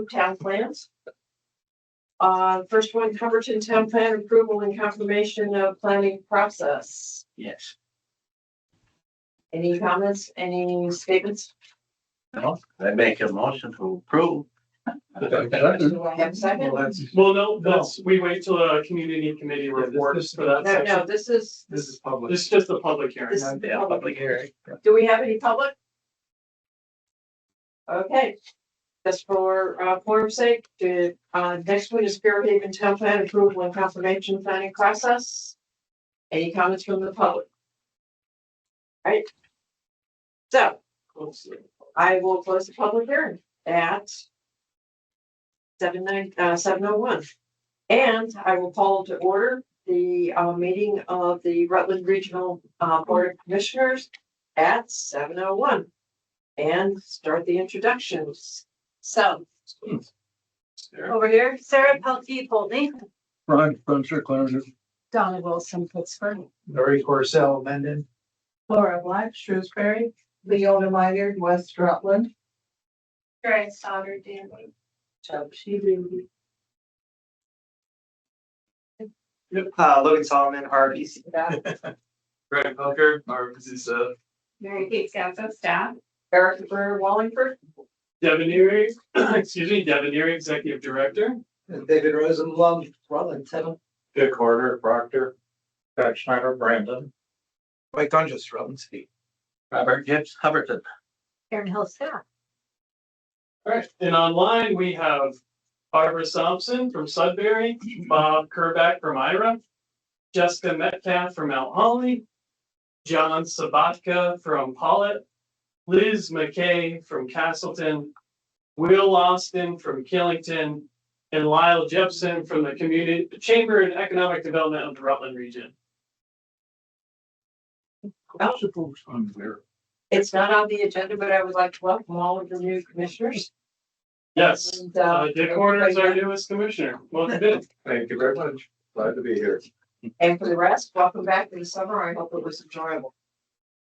approve town plans. First one, Hubbardton Town Plan approval and confirmation of planning process. Yes. Any comments, any statements? No, I make a motion to approve. Do I have a second? Well, no, that's, we wait till a community committee reports for that No, section. no, this is, public. This is just the public hearing. this is the Yeah, public. public hearing. Do we have any public? Okay, just for form's sake, next one is Fairhaven Town Plan approval and confirmation planning process. Any comments from the public? Right. So I will close the public hearing at 7:01. And I will call to order the meeting of the Rutland Regional Board of Commissioners at 7:01. And start the introductions. So. Over here, Sarah Pelkey Poltney, Ron Spencer, Clarendon. Donna Wilson Pittsburgh, Lori Corcell, Mendon. Laura Black Shrewsbury, Leona Minor, West Rutland. Grace Stoddard Danby. Logan Solomon, RRPC. Greg Hooker, RRPC staff. Mary Kate Sasso, staff. Eric Burr Wallingford. Devin Erie, excuse me, Devin Erie, executive director. David Rosenblum, Rutland, Tennant. Dick Horner, Proctor. Pat Schneider, Brandon. Mike Dungus, Rutland City. Robert Gibbs, Hubbardton. Karen Hill, staff. All right, and online we have Barbara Thompson from Sudbury, Bob Kerback from Ira, Jessica Metcalf from Mount Holly, John Sabatka from Pollitt, Liz McKay from Castleton, Will Austin from Killington, and Lyle Jepson from the Community Chamber and Economic Development of the Rutland region. It's not on the agenda, but I would like to welcome all of the new commissioners. Yes, And, Dick Horner is our newest commissioner. Welcome in. Thank you very much. Glad to be here. And for the rest, welcome back to the summer. I hope it was enjoyable.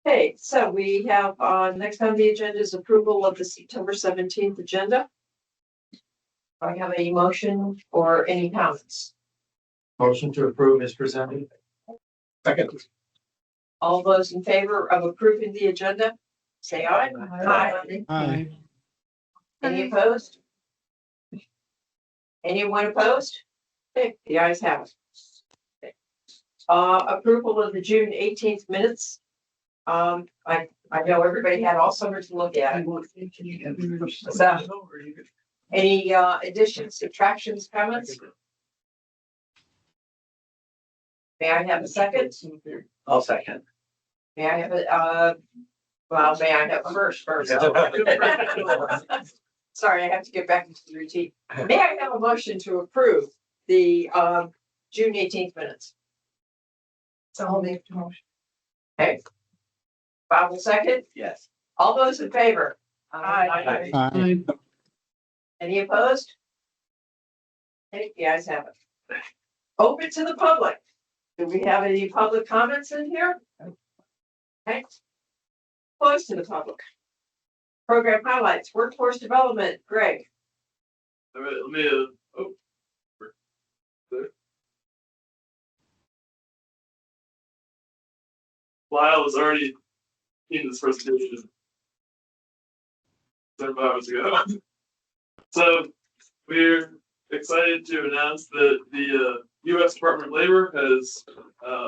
Okay, so we have, next on the agenda is approval of the September 17th agenda. Do I have a motion or any comments? Motion to approve is presented. Second. All those in favor of approving the agenda, say aye. Aye. Any opposed? Anyone opposed? Okay, the ayes have it. Okay. Approval of the June 18th minutes. I know everybody had all summer to look at it. So, any additions, subtractions, comments? May I have a second? I'll second. May I have a, well, may I have a first? Sorry, I have to get back into the routine. May I have a motion to approve the June 18th minutes? So I'll make the motion. Okay. Bob will second. Yes. All those in favor? Aye. Aye. Any opposed? Okay, the ayes have it. Open to the public. Do we have any public comments in here? Okay. Close to the public. Program highlights, workforce development, Greg. All right, let me, Lyle was already in this presentation 7 hours ago. So we're excited to announce that the U.S. Department of Labor has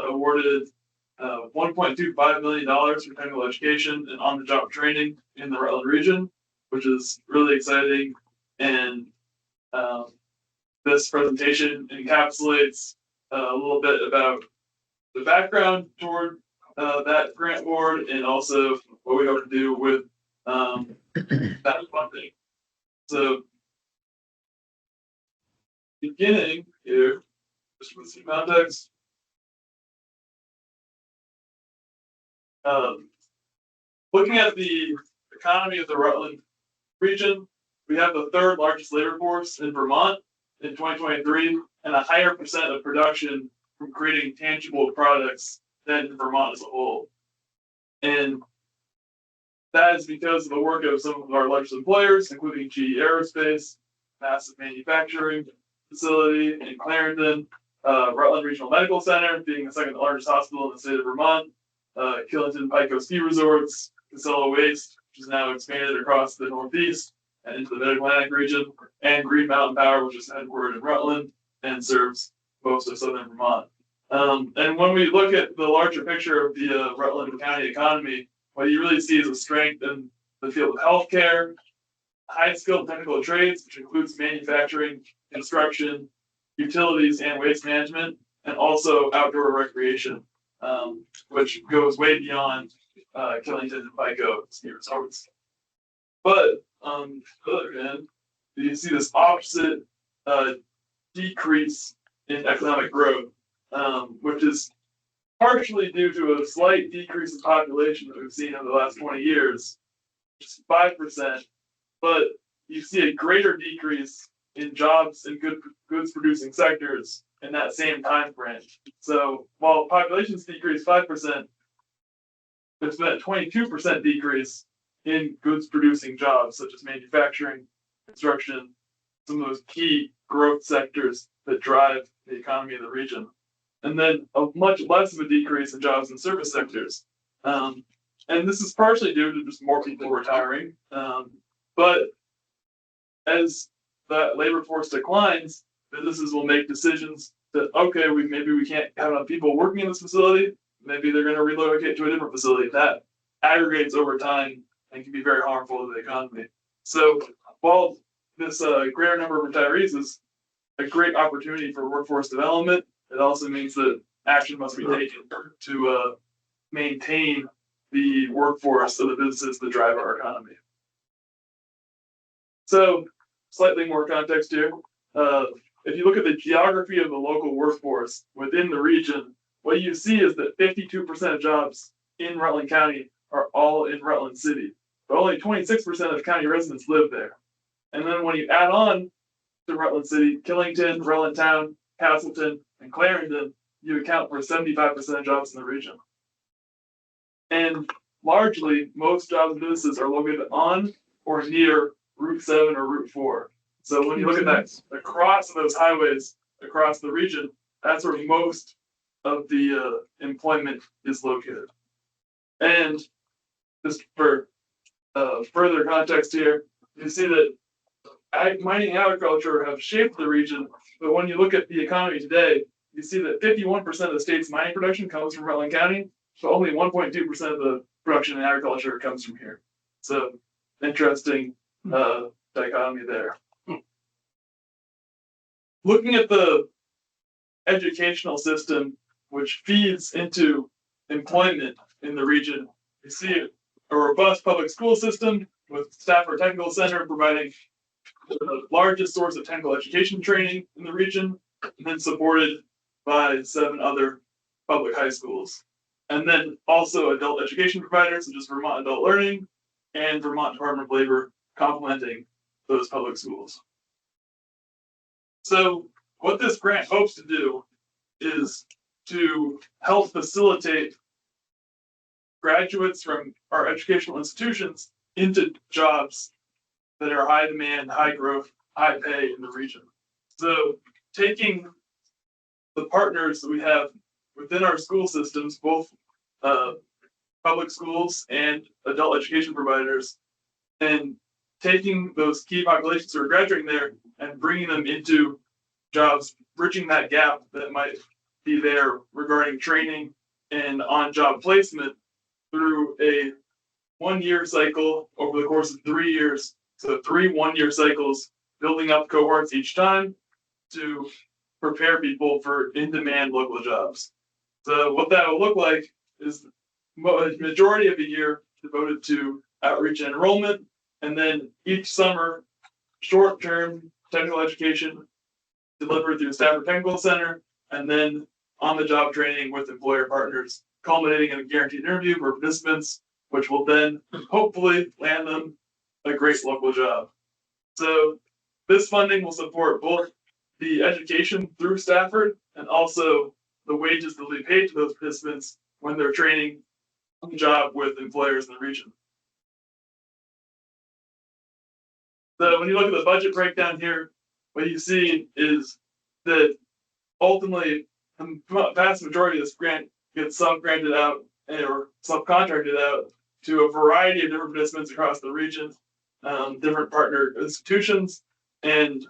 awarded $1.25 million for technical education and on-the-job training in the Rutland region, which is really exciting. And this presentation encapsulates a little bit about the background toward that grant award and also what we hope to do with that funding. So beginning here, just with some context. Looking at the economy of the Rutland region, we have the third largest labor force in Vermont in 2023 and a higher percent of production from creating tangible products than Vermont as a whole. And that is because of the work of some of our largest employers, including GE Aerospace, massive manufacturing facility in Clarendon, Rutland Regional Medical Center being the second largest hospital in the state of Vermont, Killington Pico Ski Resorts, Casella Waste, which is now expanded across the Northeast and into the Mid-Atlantic region, and Green Mountain Power, which is headquartered in Rutland and serves most of southern Vermont. And when we look at the larger picture of the Rutland County economy, what you really see is a strength in the field of healthcare, high-skilled technical trades, which includes manufacturing, construction, utilities, and waste management, and also outdoor recreation, which goes way beyond Killington and Pico ski resorts. But on the other hand, you see this opposite decrease in economic growth, which is partially due to a slight decrease in population that we've seen over the last 20 years, just 5%, but you see a greater decrease in jobs in goods producing sectors in that same time frame. So while populations decreased 5%, there's been a 22% decrease in goods producing jobs, such as manufacturing, construction, some of those key growth sectors that drive the economy of the region. And then a much less of a decrease in jobs in service sectors. And this is partially due to just more people retiring. But as that labor force declines, businesses will make decisions that, okay, maybe we can't have enough people working in this facility. Maybe they're going to relocate to a different facility. That aggregates over time and can be very harmful to the economy. So while this greater number of retirees is a great opportunity for workforce development, it also means that action must be taken to maintain the workforce of the businesses that drive our economy. So, slightly more context here. If you look at the geography of the local workforce within the region, what you see is that 52% of jobs in Rutland County are all in Rutland City, but only 26% of county residents live there. And then when you add on to Rutland City, Killington, Rutland Town, Castleton, and Clarendon, you account for 75% of jobs in the region. And largely, most jobs and businesses are located on or near Route 7 or Route 4. So when you look at that across those highways across the region, that's where most of the employment is located. And just for further context here, you see that mining and agriculture have shaped the region, but when you look at the economy today, you see that 51% of the state's mining production comes from Rutland County, but only 1.2% of the production in agriculture comes from here. So interesting dichotomy there. Looking at the educational system, which feeds into employment in the region, you see a robust public school system with Stafford Technical Center providing the largest source of technical education training in the region, and then supported by 7 other public high schools. And then also adult education providers such as Vermont Adult Learning and Vermont Department of Labor complementing those public schools. So what this grant hopes to do is to help facilitate graduates from our educational institutions into jobs that are high demand, high growth, high pay in the region. So taking the partners that we have within our school systems, both public schools and adult education providers, and taking those key populations who are graduating there and bringing them into jobs, bridging that gap that might be there regarding training and on-job placement through a 1-year cycle over the course of 3 years. So 3 1-year cycles, building up cohorts each time to prepare people for in-demand local jobs. So what that will look like is a majority of the year devoted to outreach and enrollment, and then each summer, short-term technical education delivered through Stafford Technical Center, and then on-the-job training with employer partners, culminating in a guaranteed interview for participants, which will then hopefully land them a great local job. So this funding will support both the education through Stafford and also the wages that will be paid to those participants when they're training on the job with employers in the region. So when you look at the budget breakdown here, what you see is that ultimately the vast majority of this grant gets sub-granted out or subcontracted out to a variety of different participants across the region, different partner institutions, and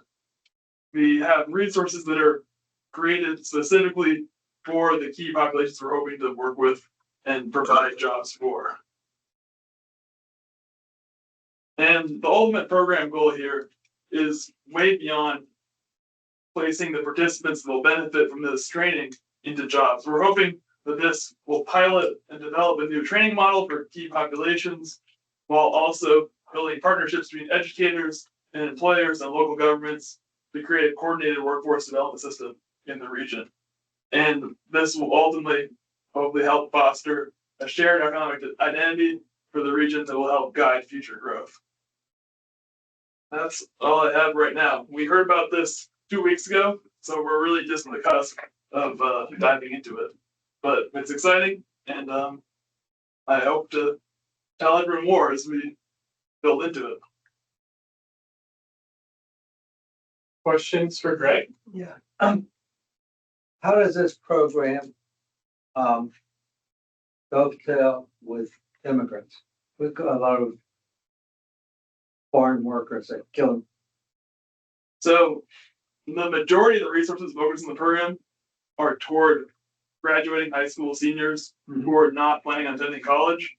we have resources that are created specifically for the key populations we're hoping to work with and provide jobs for. And the ultimate program goal here is way beyond placing the participants that will benefit from this training into jobs. We're hoping that this will pilot and develop a new training model for key populations, while also building partnerships between educators and employers and local governments to create a coordinated workforce development system in the region. And this will ultimately hopefully help foster a shared economic identity for the region that will help guide future growth. That's all I have right now. We heard about this 2 weeks ago, so we're really just on the cusp of diving into it. But it's exciting, and I hope to tell everyone more as we build into it. Questions for Greg? Yeah. How does this program dovetail with immigrants? We've got a lot of foreign workers that kill them. So the majority of the resources focused in the program are toward graduating high school seniors who are not planning on attending college.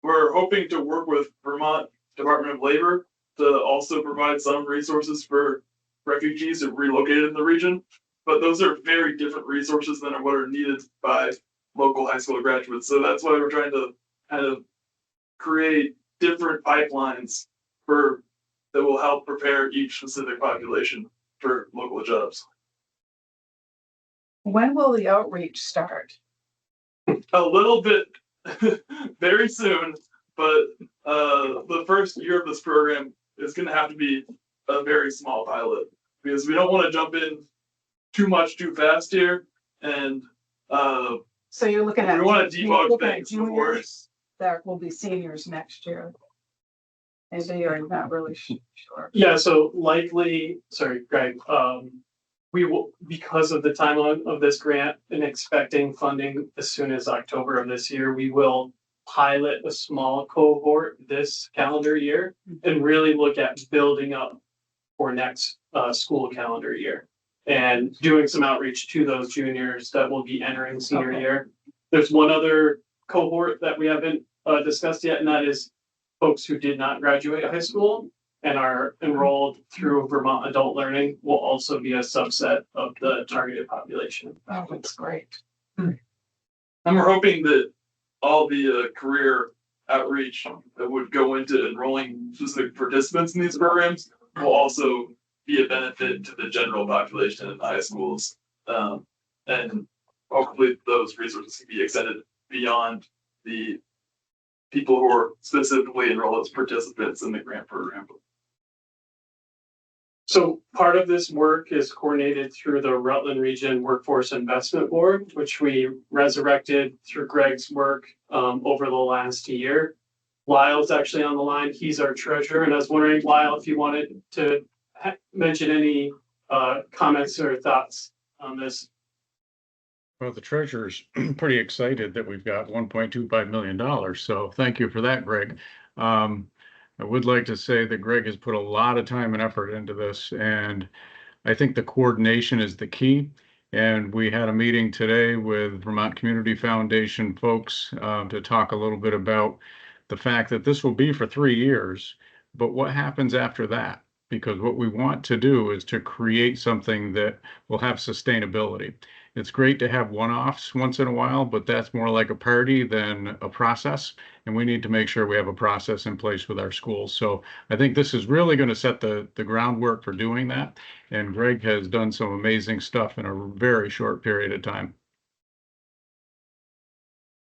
We're hoping to work with Vermont Department of Labor to also provide some resources for refugees who relocated in the region, but those are very different resources than what are needed by local high school graduates. So that's why we're trying to kind of create different pipelines for that will help prepare each specific population for local jobs. When will the outreach start? A little bit very soon, but the first year of this program is going to have to be a very small pilot because we don't want to jump in too much too fast here, and So you're looking at. we want to you're debug looking at things before. juniors that will be seniors next year. Maybe you're not really sure. Yeah, so likely, sorry, Greg, we will, because of the timeline of this grant and expecting funding as soon as October of this year, we will pilot a small cohort this calendar year and really look at building up for next school calendar year and doing some outreach to those juniors that will be entering senior Okay. year. There's one other cohort that we haven't discussed yet, and that is folks who did not graduate high school and are enrolled through Vermont Adult Learning will also be a subset of the targeted population. Oh, that's great. And we're hoping that all the career outreach that would go into enrolling specific participants in these programs will also be a benefit to the general population in high schools. And hopefully those resources can be extended beyond the people who are specifically enrolled as participants in the grant program. So part of this work is coordinated through the Rutland Region Workforce Investment Board, which we resurrected through Greg's work over the last year. Lyle's actually on the line. He's our treasurer. And I was wondering, Lyle, if you wanted to mention any comments or thoughts on this. Well, the treasurer's pretty excited that we've got $1.25 million. So thank you for that, Greg. I would like to say that Greg has put a lot of time and effort into this, and I think the coordination is the key. And we had a meeting today with Vermont Community Foundation folks to talk a little bit about the fact that this will be for 3 years, but what happens after that? Because what we want to do is to create something that will have sustainability. It's great to have one-offs once in a while, but that's more like a party than a process. And we need to make sure we have a process in place with our schools. So I think this is really going to set the groundwork for doing that. And Greg has done some amazing stuff in a very short period of time.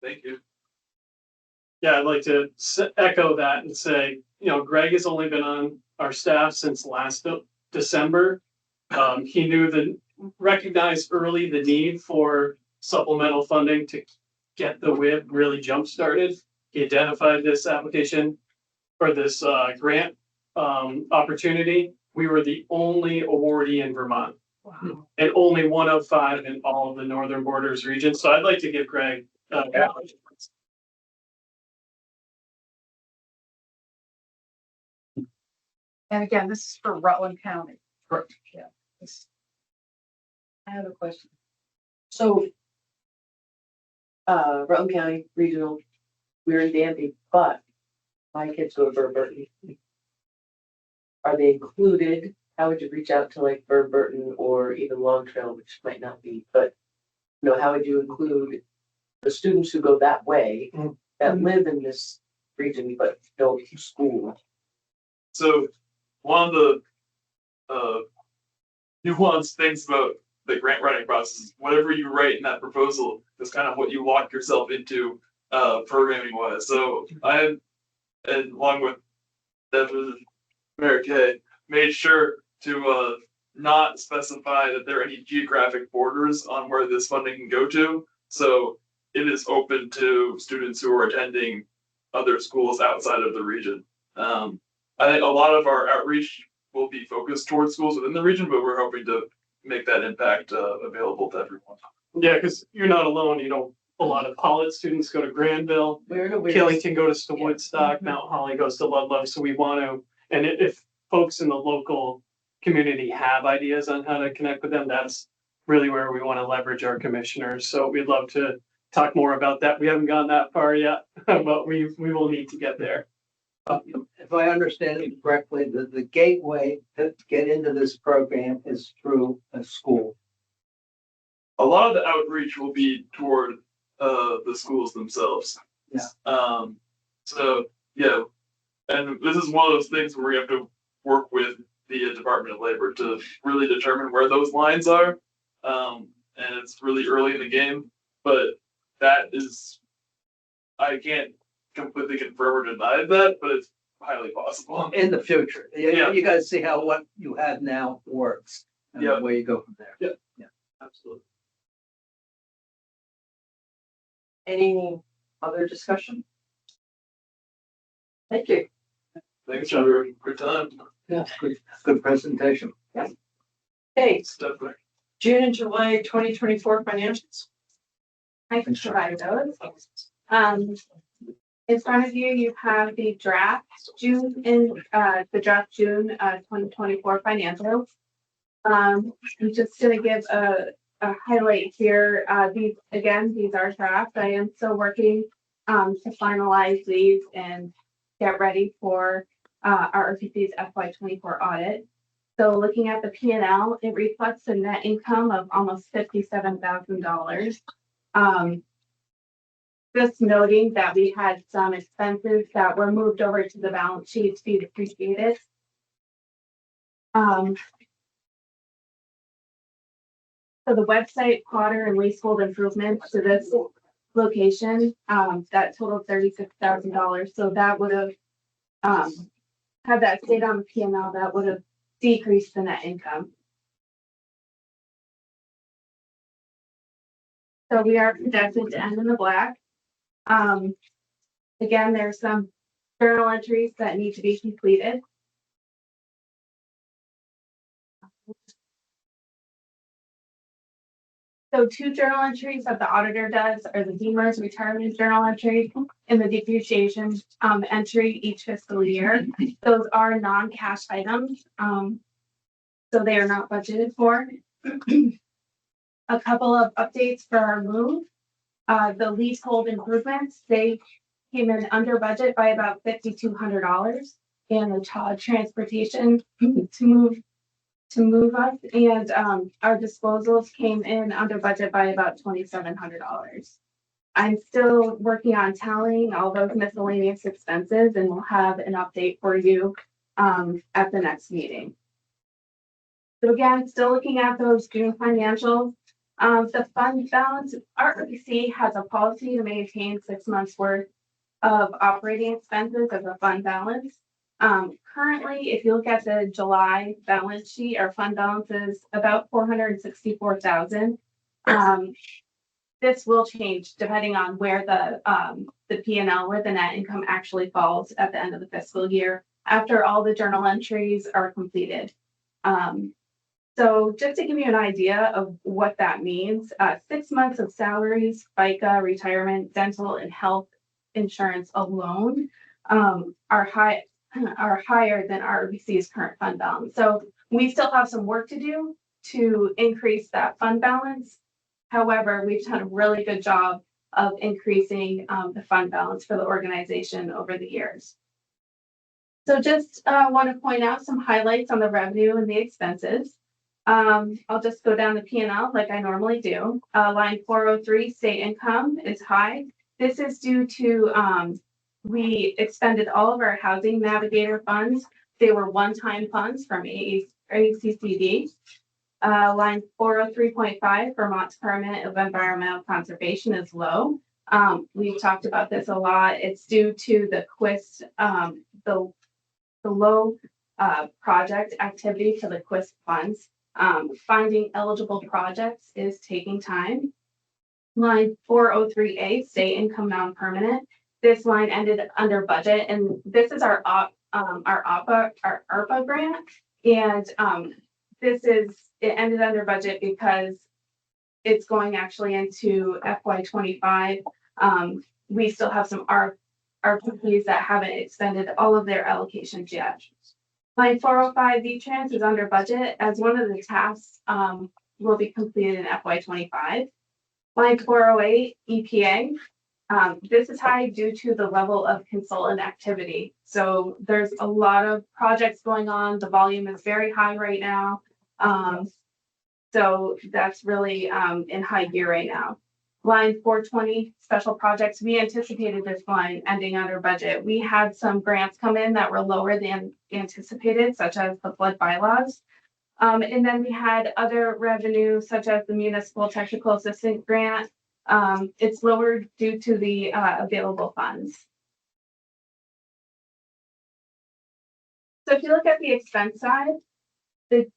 Thank you. Yeah, I'd like to echo that and say, you know, Greg has only been on our staff since last December. He recognized early the need for supplemental funding to get the WIB really jump started. He identified this application or this grant opportunity, we were the only awardee in Vermont. Wow. And only one of 5 in all of the Northern Borders region. So I'd like to give Greg. And again, this is for Rutland County. Correct. Yeah. I have a question. So. Rutland County Regional, we're in Danby, but my kids go to Burton. Are they included? How would you reach out to like Burton or even Long Trail, which might not be, but. You know, how would you include the students who go that way that live in this region but don't school? So one of the nuanced things about the grant writing process is whatever you write in that proposal is kind of what you lock yourself into programming wise. So I, and along with Devin, Mary Kay, made sure to not specify that there are any geographic borders on where this funding can go to. So it is open to students who are attending other schools outside of the region. I think a lot of our outreach will be focused towards schools within the region, but we're hoping to make that impact available to everyone. Yeah, because you're not alone. You know, a lot of Pollitt students go to Granville. We're in a weird. Killington goes to Woodstock, Mount Holly goes to Ludlow, so we want to, and if folks in the local community have ideas on how to connect with them, that's really where we want to leverage our commissioners, so we'd love to talk more about that. We haven't gone that far yet, but we will need to get there. If I understand it correctly, the gateway to get into this program is through a school. A lot of the outreach will be toward the schools themselves. Yeah. So yeah, and this is one of those things where we have to work with the Department of Labor to really determine where those lines are. And it's really early in the game, but that is, I can't completely confirm or deny that, but it's highly possible. In the future, Yeah. you gotta see how what you have now works and Yeah. where you go from there. Yeah. Absolutely. Any other discussion? Thank you. Thanks, Trevor. Good time. Good presentation. Okay, Definitely. June and July 2024 financials. I can provide those. In front of you, you have the draft June and the draft June 2024 financials. I'm just gonna give a highlight here. These are draft. I am still working to finalize these and get ready for RRPC's FY24 audit. So looking at the P&L, it reflects a net income of almost $57,000. Just noting that we had some expenses that were moved over to the balance sheet to be depreciated. So the website plotter and leasehold improvements to this location, that totaled $36,000. So that would have, had that stayed on the P&L, that would have decreased the net income. So we are projected to end in the black. Again, there's some journal entries that need to be completed. So 2 journal entries that the auditor does are the Deemer's retirement journal entry and the depreciation entry each fiscal year. Those are non-cash items, so they are not budgeted for. A couple of updates for our move. The leasehold improvements, they came in under budget by about $5,200, and the Todd transportation to move us, and our disposals came in under budget by about $2,700. I'm still working on tallying all those miscellaneous expenses, and we'll have an update for you at the next meeting. So again, still looking at those June financials. The fund balance, RRPC has a policy to maintain 6 months worth of operating expenses as a fund balance. Currently, if you look at the July balance sheet, our fund balance is about $464,000. This will change depending on where the P&L, where the net income actually falls at the end of the fiscal year. after all the journal entries are completed. So just to give you an idea of what that means, 6 months of salaries, FICA, retirement, dental, and health insurance alone are higher than RRPC's current fund balance. So we still have some work to do to increase that fund balance. However, we've done a really good job of increasing the fund balance for the organization over the years. So just want to point out some highlights on the revenue and the expenses. I'll just go down the P&L like I normally do. Line 403, state income is high. This is due to we expended all of our housing navigator funds. They were one-time funds from ACCD. Line 403.5, Vermont's Department of Environmental Conservation is low. We've talked about this a lot. It's due to the QUIS, the low project activity for the QUIS funds. Finding eligible projects is taking time. Line 403A, state income non-permanent. This line ended under budget, and this is our ARPA grant. And it ended under budget because it's going actually into FY25. We still have some RRPCs that haven't expended all of their allocations yet. Line 405 V-Trans is under budget as one of the tasks will be completed in FY25. Line 408 EPA. This is high due to the level of consultant activity. So there's a lot of projects going on. The volume is very high right now. So that's really in high gear right now. Line 420, special projects. We anticipated this line ending under budget. We had some grants come in that were lower than anticipated, such as the flood bylaws. And then we had other revenue, such as the municipal technical assistant grant. It's lower due to the available funds. So if you look at the expense side, the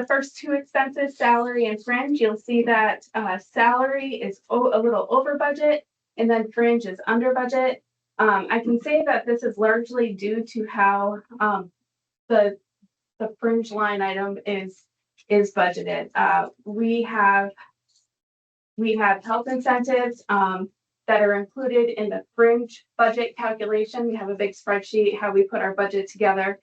first two expenses, salary and fringe, you'll see that salary is a little over budget, and then fringe is under budget. I can say that this is largely due to how the fringe line item is budgeted. We have health incentives that are included in the fringe budget calculation. We have a big spreadsheet how we put our budget together.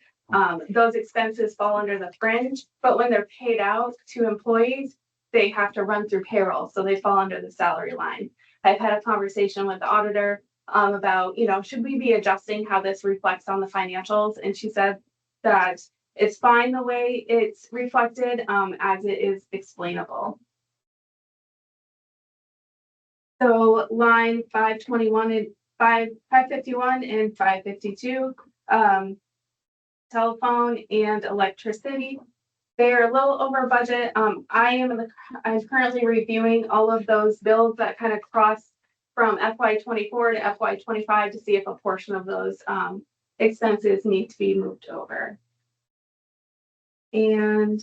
Those expenses fall under the fringe, but when they're paid out to employees, they have to run through payroll, so they fall under the salary line. I've had a conversation with the auditor about, should we be adjusting how this reflects on the financials? And she said that it's fine the way it's reflected as it is explainable. So line 521 and 551 and 552. Telephone and electricity. They're a little over budget. I'm currently reviewing all of those bills that kind of cross from FY24 to FY25 to see if a portion of those expenses need to be moved over. And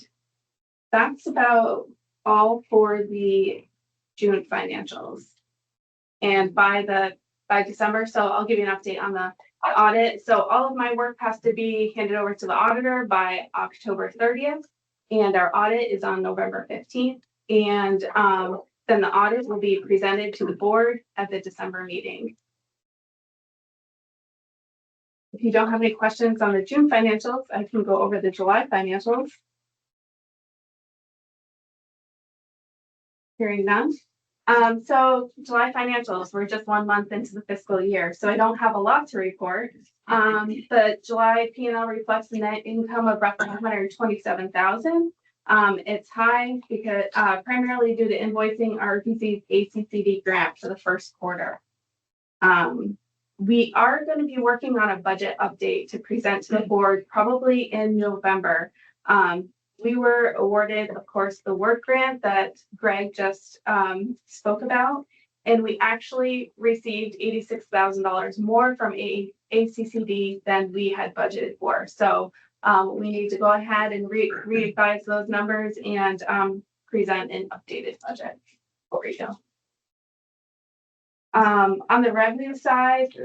that's about all for the June financials. And by December, so I'll give you an update on the audit. So all of my work has to be handed over to the auditor by October 30th, and our audit is on November 15th. And then the audit will be presented to the board at the December meeting. If you don't have any questions on the June financials, I can go over the July financials. Hearing none. So July financials, we're just 1 month into the fiscal year, so I don't have a lot to report. The July P&L reflects the net income of roughly $127,000. It's high because primarily due to invoicing RRPC's ACCD grant for the first quarter. We are going to be working on a budget update to present to the board probably in November. We were awarded, of course, the work grant that Greg just spoke about, and we actually received $86,000 more from ACCD than we had budgeted for. So we need to go ahead and revise those numbers and present an updated budget for you. On the revenue side,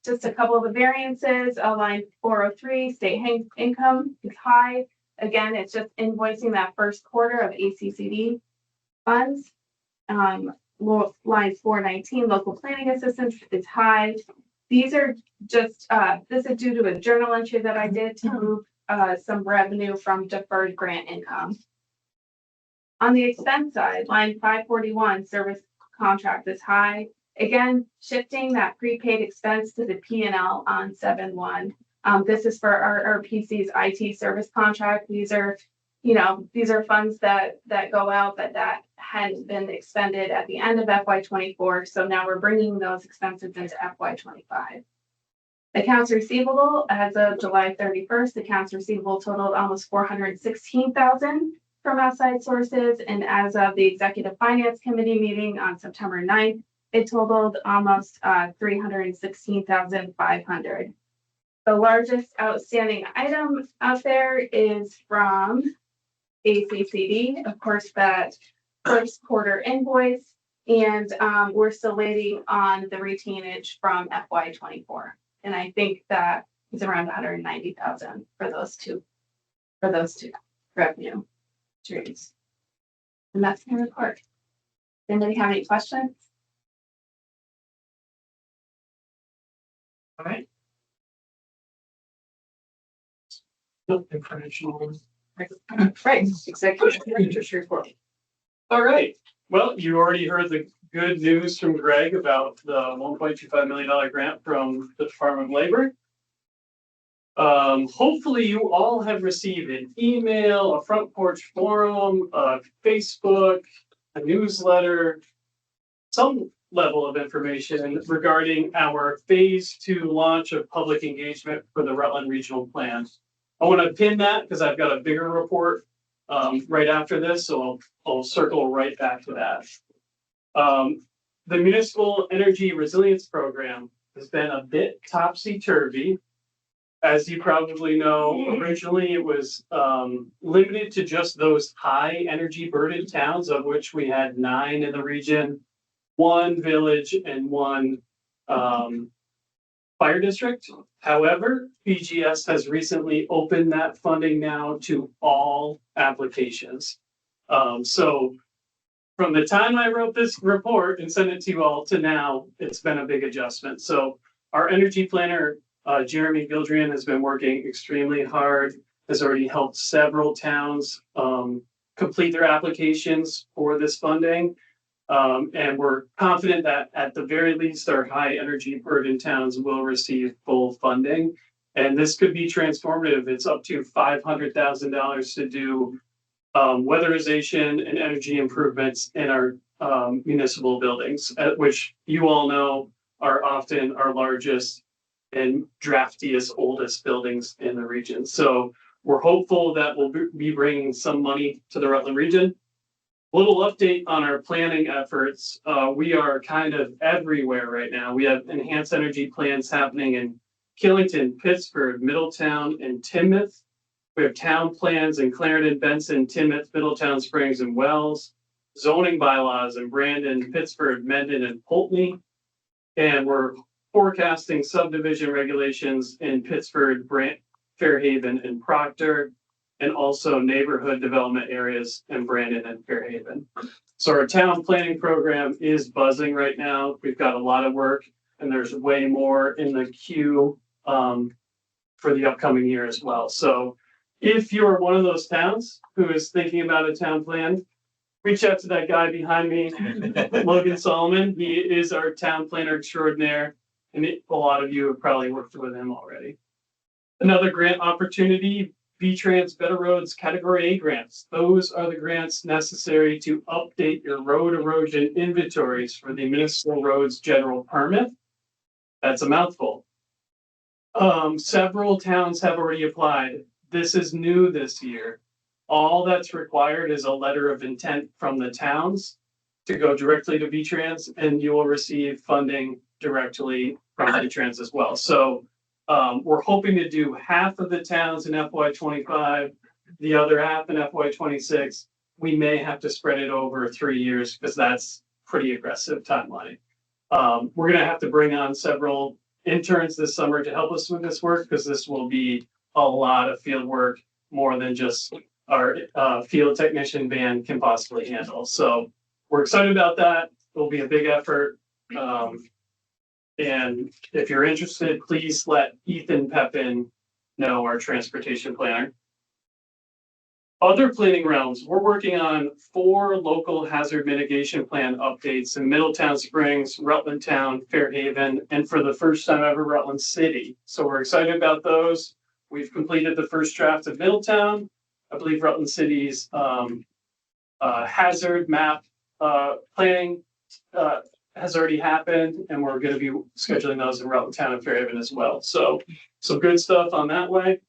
just a couple of the variances, line 403, income is high. Again, it's just invoicing that first quarter of ACCD funds. Line 419, local planning assistance is high. These are just, this is due to a journal entry that I did to move some revenue from deferred grant income. On the expense side, line 541, service contract is high. Again, shifting that prepaid expense to the P&L on 7/1. This is for our RRPC's IT service contract. These are, these are funds that go out that hadn't been expended at the end of FY24. So now we're bringing those expenses into FY25. Accounts receivable as of July 31st, accounts receivable totaled almost $416,000 from outside sources. And as of the Executive Finance Committee meeting on September 9th, it totaled almost $316,500. The largest outstanding item out there is from ACCD, of course, that first quarter invoice, and we're still waiting on the retainage from FY24. And I think that is around 190,000 for those two revenue streams. And that's my report. Anybody have any questions? All right. Nothing financial. Right, executive director's report. All right. Well, you already heard the good news from Greg about the $1.25 million grant from the Department of Labor. Hopefully you all have received an email, a front porch forum, a Facebook, a newsletter, some level of information regarding our phase 2 launch of public engagement for the Rutland Regional Plan. I want to pin that because I've got a bigger report right after this, so I'll circle right back to that. The Municipal Energy Resilience Program has been a bit topsy-turvy. As you probably know, originally it was limited to just those high energy burdened towns, of which we had 9 in the region, 1 village and 1 fire district. However, BGS has recently opened that funding now to all applications. So from the time I wrote this report and sent it to you all to now, it's been a big adjustment. So our energy planner, Jeremy Gildrian, has been working extremely hard, has already helped several towns complete their applications for this funding. And we're confident that at the very least, our high energy burden towns will receive full funding. And this could be transformative. It's up to $500,000 to do weatherization and energy improvements in our municipal buildings, which you all know are often our largest and draftiest, oldest buildings in the region. So we're hopeful that we'll be bringing some money to the Rutland region. A little update on our planning efforts. We are kind of everywhere right now. We have enhanced energy plans happening in Killington, Pittsford, Middletown, and Timoth. We have town plans in Clarendon, Benson, Timoth, Middletown Springs, and Wells. Zoning bylaws in Brandon, Pittsford, Mendon, and Pulteney. And we're forecasting subdivision regulations in Pittsford, Fairhaven, and Proctor, and also neighborhood development areas in Brandon and Fairhaven. So our town planning program is buzzing right now. We've got a lot of work, and there's way more in the queue for the upcoming year as well. So if you're one of those towns who is thinking about a town plan, reach out to that guy behind me, Logan Solomon. He is our town planner extraordinaire, and a lot of you have probably worked with him already. Another grant opportunity, V-Trans Better Roads Category A grants. Those are the grants necessary to update your road erosion inventories for the municipal roads general permit. That's a mouthful. Several towns have already applied. This is new this year. All that's required is a letter of intent from the towns to go directly to V-Trans, and you will receive funding directly from V-Trans as well. So we're hoping to do half of the towns in FY25, the other half in FY26. We may have to spread it over 3 years because that's pretty aggressive timeline. We're going to have to bring on several interns this summer to help us with this work, because this will be a lot of field work, more than just our field technician band can possibly handle. So we're excited about that. It'll be a big effort. And if you're interested, please let Ethan Pepin know, our transportation planner. Other planning realms, we're working on 4 local hazard mitigation plan updates in Middletown Springs, Rutland Town, Fairhaven, and for the first time ever, Rutland City. So we're excited about those. We've completed the first draft of Middletown. I believe Rutland City's hazard map planning has already happened, and we're going to be scheduling those in Rutland Town and Fairhaven as well. So some good stuff on that way.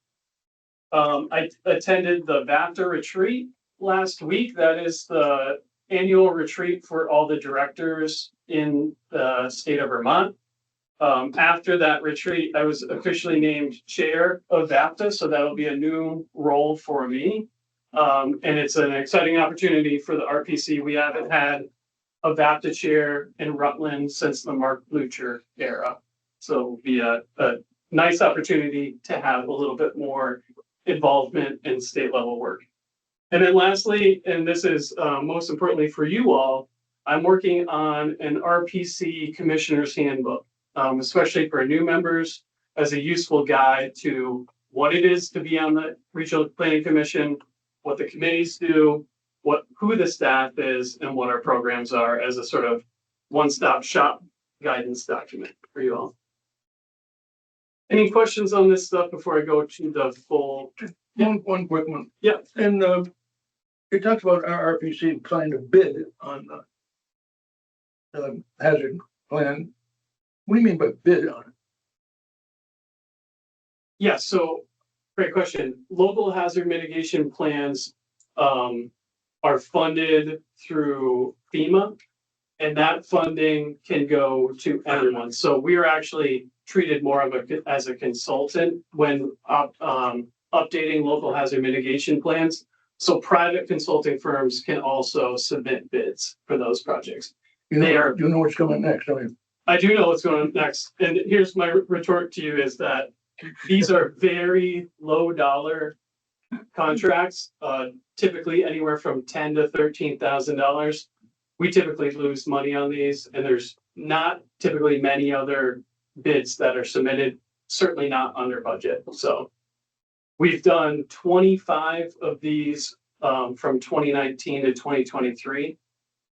I attended the VAPTA retreat last week. That is the annual retreat for all the directors in the state of Vermont. After that retreat, I was officially named chair of VAPTA, so that'll be a new role for me. And it's an exciting opportunity for the RPC. We haven't had a VAPTA chair in Rutland since the Mark Blucher era. So it'll be a nice opportunity to have a little bit more involvement in state level work. And then lastly, and this is most importantly for you all, I'm working on an RPC Commissioner's Handbook, especially for new members, as a useful guide to what it is to be on the Regional Planning Commission, what the committees do, who the staff is, and what our programs are, as a sort of one-stop shop guidance document for you all. Any questions on this stuff before I go to the full? One quick one. Yeah. And it talks about RRPC trying to bid on the hazard plan. What do you mean by bid on it? Yeah, so great question. Local hazard mitigation plans are funded through FEMA, and that funding can go to anyone. So we are actually treated more of as a consultant when updating local hazard mitigation plans. So private consulting firms can also submit bids for those projects. You know what's coming next, don't you? I do know what's going on next. And here's my retort to you is that these are very low dollar contracts, typically anywhere from $10,000 to $13,000. We typically lose money on these, and there's not typically many other bids that are submitted, certainly not under budget. So we've done 25 of these from 2019 to 2023.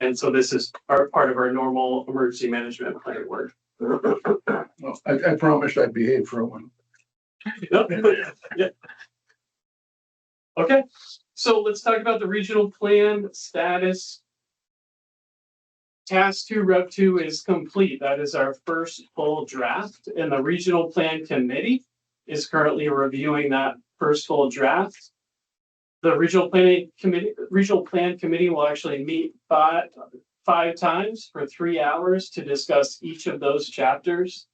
And so this is part of our normal emergency management plan work. Well, I promised I'd behave for one. Yeah. Okay, so let's talk about the regional plan status. Task 2, Rep 2 is complete. That is our first full draft, and the regional plan committee is currently reviewing that first full draft. The regional plan committee will actually meet five times for 3 hours to discuss each of those chapters.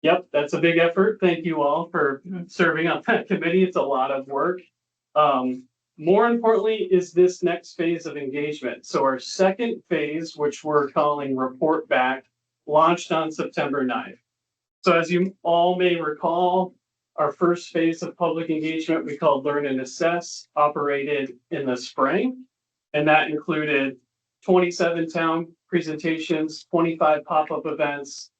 Yep, that's a big effort. Thank you all for serving on that committee. It's a lot of work. More importantly is this next phase of engagement. So our second phase, which we're calling Report Back, launched on September 9th. So as you all may recall, our first phase of public engagement we called Learn and Assess operated in the spring. And that included 27 town presentations, 25 pop-up events,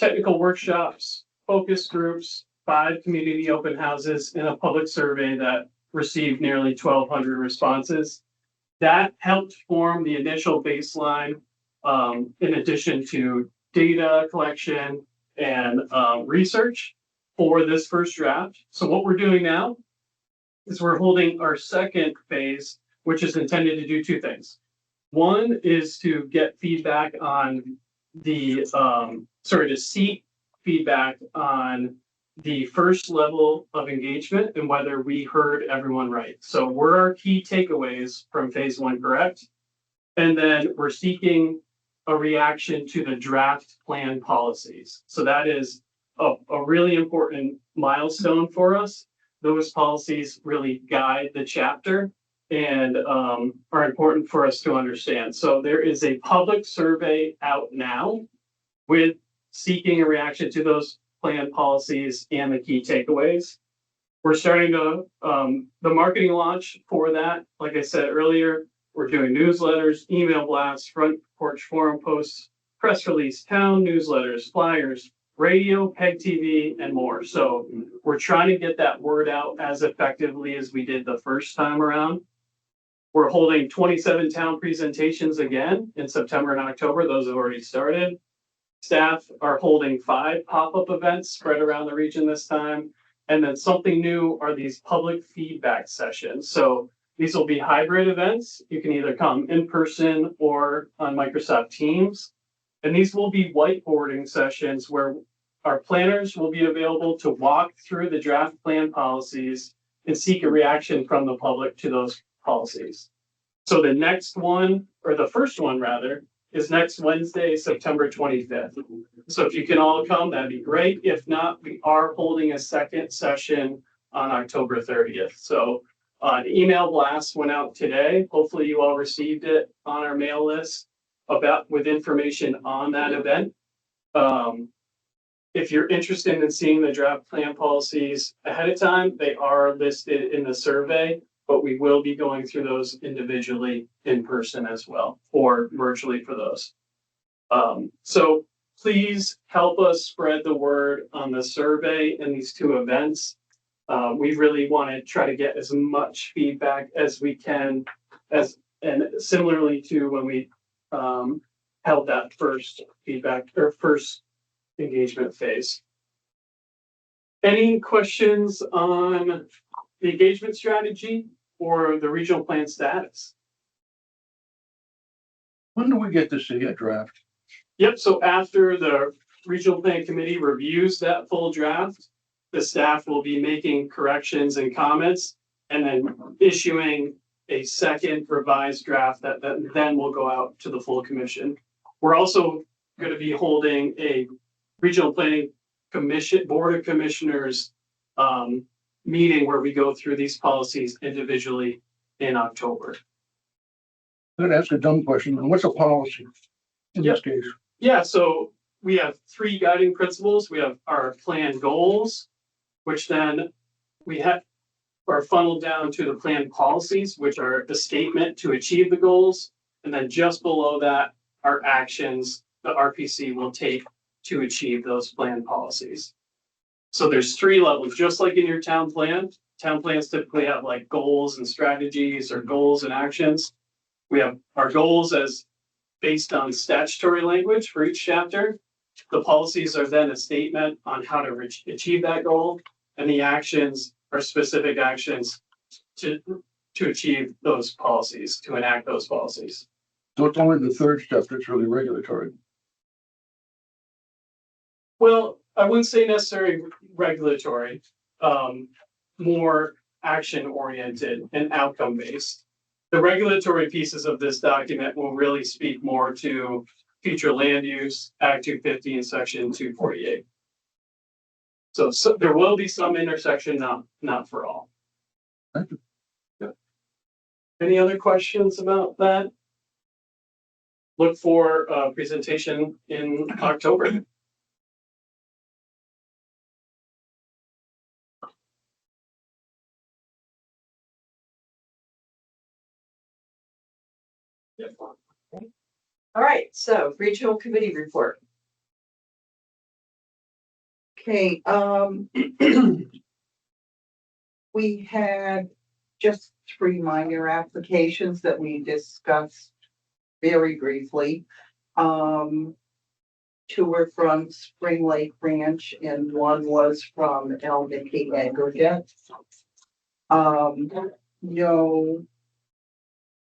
technical workshops, focus groups, 5 community open houses, and a public survey that received nearly 1,200 responses. That helped form the initial baseline, in addition to data collection and research for this first draft. So what we're doing now is we're holding our second phase, which is intended to do 2 things. One is to get feedback on to seek feedback on the first level of engagement and whether we heard everyone right. So were our key takeaways from phase 1 correct? And then we're seeking a reaction to the draft plan policies. So that is a really important milestone for us. Those policies really guide the chapter and are important for us to understand. So there is a public survey out now with seeking a reaction to those plan policies and the key takeaways. We're starting to, the marketing launch for that, like I said earlier, we're doing newsletters, email blasts, front porch forum posts, press release, town newsletters, flyers, radio, PEG TV, and more. So we're trying to get that word out as effectively as we did the first time around. We're holding 27 town presentations again in September and October. Those have already started. Staff are holding 5 pop-up events spread around the region this time. And then something new are these public feedback sessions. So these will be hybrid events. You can either come in person or on Microsoft Teams. And these will be whiteboarding sessions where our planners will be available to walk through the draft plan policies and seek a reaction from the public to those policies. So the next one, or the first one rather, is next Wednesday, September 25th. So if you can all come, that'd be great. If not, we are holding a second session on October 30th. So an email blast went out today. Hopefully you all received it on our mail list with information on that event. If you're interested in seeing the draft plan policies ahead of time, they are listed in the survey, but we will be going through those individually in person as well, or virtually for those. So please help us spread the word on the survey and these 2 events. We really want to try to get as much feedback as we can, and similarly to when we held that first feedback or first engagement phase. Any questions on the engagement strategy or the regional plan status? When do we get to see a draft? Yep, so after the regional plan committee reviews that full draft, the staff will be making corrections and comments and then issuing a second revised draft that then will go out to the full commission. We're also going to be holding a regional planning commission, board of commissioners meeting where we go through these policies individually in October. I'm gonna ask a dumb question. What's a policy in this case? Yeah, so we have 3 guiding principles. We have our plan goals, which then we are funneled down to the plan policies, which are the statement to achieve the goals. And then just below that are actions the RPC will take to achieve those plan policies. So there's 3 levels, just like in your town plan. Town plans typically have like goals and strategies or goals and actions. We have our goals as based on statutory language for each chapter. The policies are then a statement on how to achieve that goal, and the actions are specific actions to achieve those policies, to enact those policies. So it's only the 3rd step that's really regulatory. Well, I wouldn't say necessarily regulatory, more action oriented and outcome based. The regulatory pieces of this document will really speak more to future land use, Act 250 and Section 248. So there will be some intersection, not for all. Thank you. Yeah. Any other questions about that? Look for a presentation in October. Yep. All right, so regional committee report. Okay, we had just 3 minor applications that we discussed very briefly. 2 were from Spring Lake Ranch and 1 was from El Mickey Aggregate. No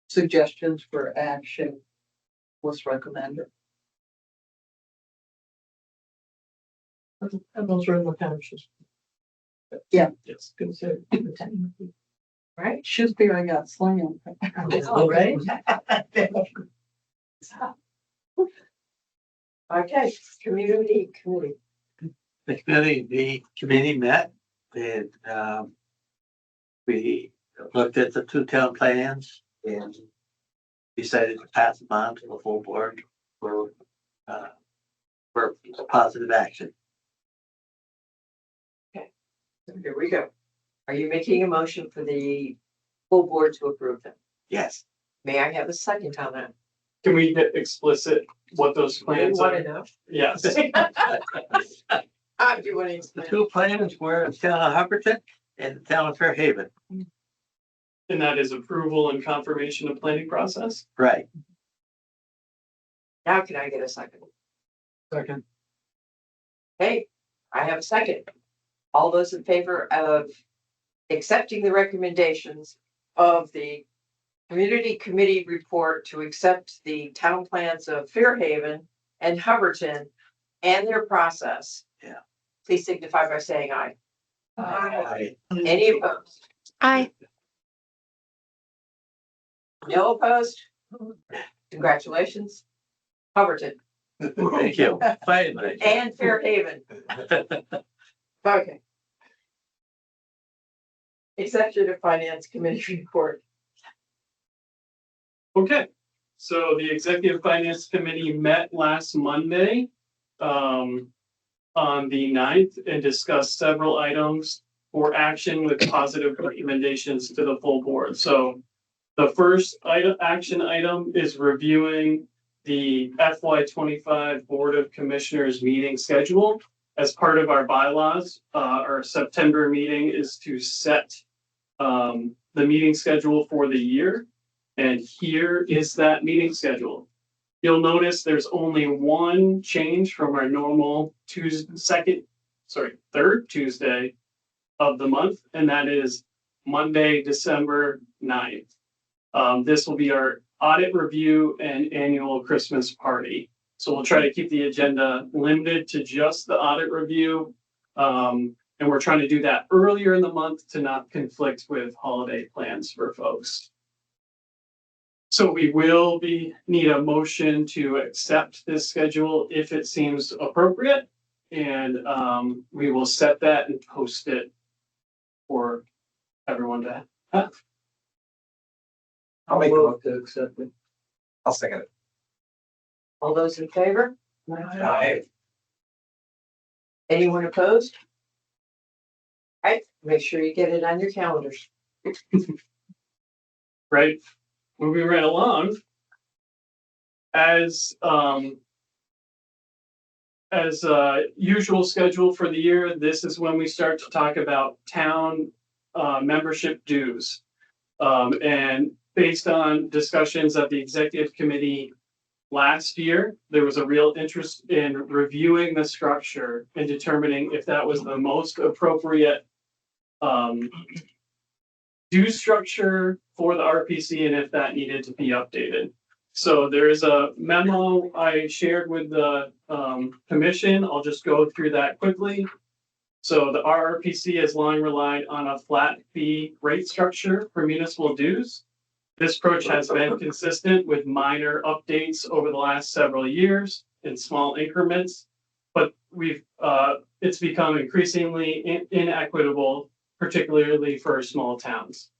suggestions for action was recommended. And those are in the townships. Yeah. Yes. Considered. Right? Shrewsbury got slammed. All right. Okay, community committee. The committee met and, we looked at the 2 town plans and decided to pass them on to the full board for for positive action. Here we go. Are you making a motion for the full board to approve them? Yes. May I have a second on that? Can we get explicit what those You plans want are? to know? Yes. Do you want to The explain? two plans were the town of Hubbardton and the town of Fairhaven. And that is approval and confirmation of planning process? Right. Now can I get a second? Second. Hey, I have a second. All those in favor of accepting the recommendations of the Community Committee report to accept the town plans of Fairhaven and Hubbardton and their process? Yeah. Please signify by saying aye. Aye. Any opposed? Aye. No opposed? Congratulations. Hubbardton Thank you. Finally. and Fairhaven. Okay. Executive Finance Committee report. Okay, so the Executive Finance Committee met last Monday, on the 9th and discussed several items for action with positive recommendations to the full board. So the first action item is reviewing the FY 25 Board of Commissioners meeting schedule. As part of our bylaws, our September meeting is to set the meeting schedule for the year. And here is that meeting schedule. You'll notice there's only one change from our normal third Tuesday of the month, and that is Monday, December 9th. This will be our audit review and annual Christmas party. So we'll try to keep the agenda limited to just the audit review. And we're trying to do that earlier in the month to not conflict with holiday plans for folks. So we will need a motion to accept this schedule if it seems appropriate. And we will set that and post it for everyone to have. I'll make a Move to accept it. I'll second it. All those in favor? Aye. Anyone opposed? All right, make sure you get it on your calendars. Right, moving right along. As usual schedule for the year, this is when we start to talk about town membership dues. And based on discussions at the executive committee last year, there was a real interest in reviewing the structure and determining if that was the most appropriate due structure for the RPC and if that needed to be updated. So there is a memo I shared with the commission. I'll just go through that quickly. So the RRPC has long relied on a flat fee rate structure for municipal dues. This approach has been consistent with minor updates over the last several years in small increments, but it's become increasingly inequitable, particularly for small towns.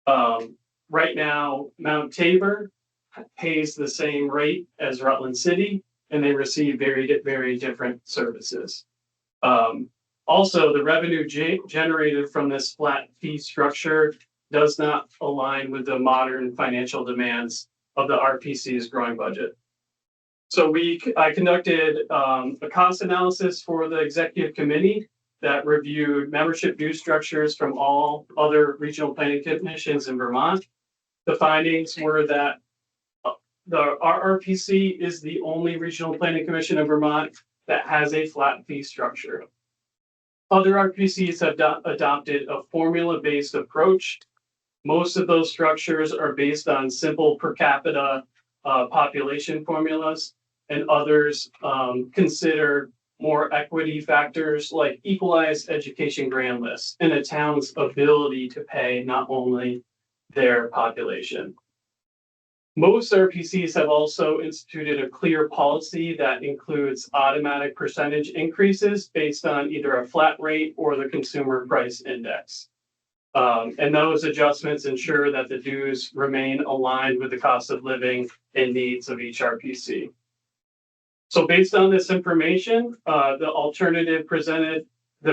Right now, Mount Tabor pays the same rate as Rutland City, and they receive very different services. Also, the revenue generated from this flat fee structure does not align with the modern financial demands of the RPC's growing budget. So I conducted a cost analysis for the executive committee that reviewed membership due structures from all other regional planning commissions in Vermont. The findings were that the RRPC is the only regional planning commission in Vermont that has a flat fee structure. Other RPCs have adopted a formula-based approach. Most of those structures are based on simple per capita population formulas, and others consider more equity factors like equalized education grant lists and a town's ability to pay not only their population. Most RPCs have also instituted a clear policy that includes automatic percentage increases based on either a flat rate or the consumer price index. And those adjustments ensure that the dues remain aligned with the cost of living and needs of each RPC. So based on this information, the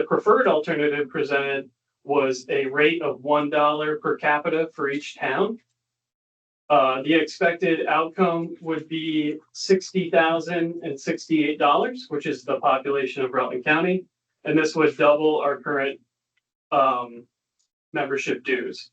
preferred alternative presented was a rate of $1 per capita for each town. The expected outcome would be $60,068, which is the population of Rutland County. And this would double our current membership dues.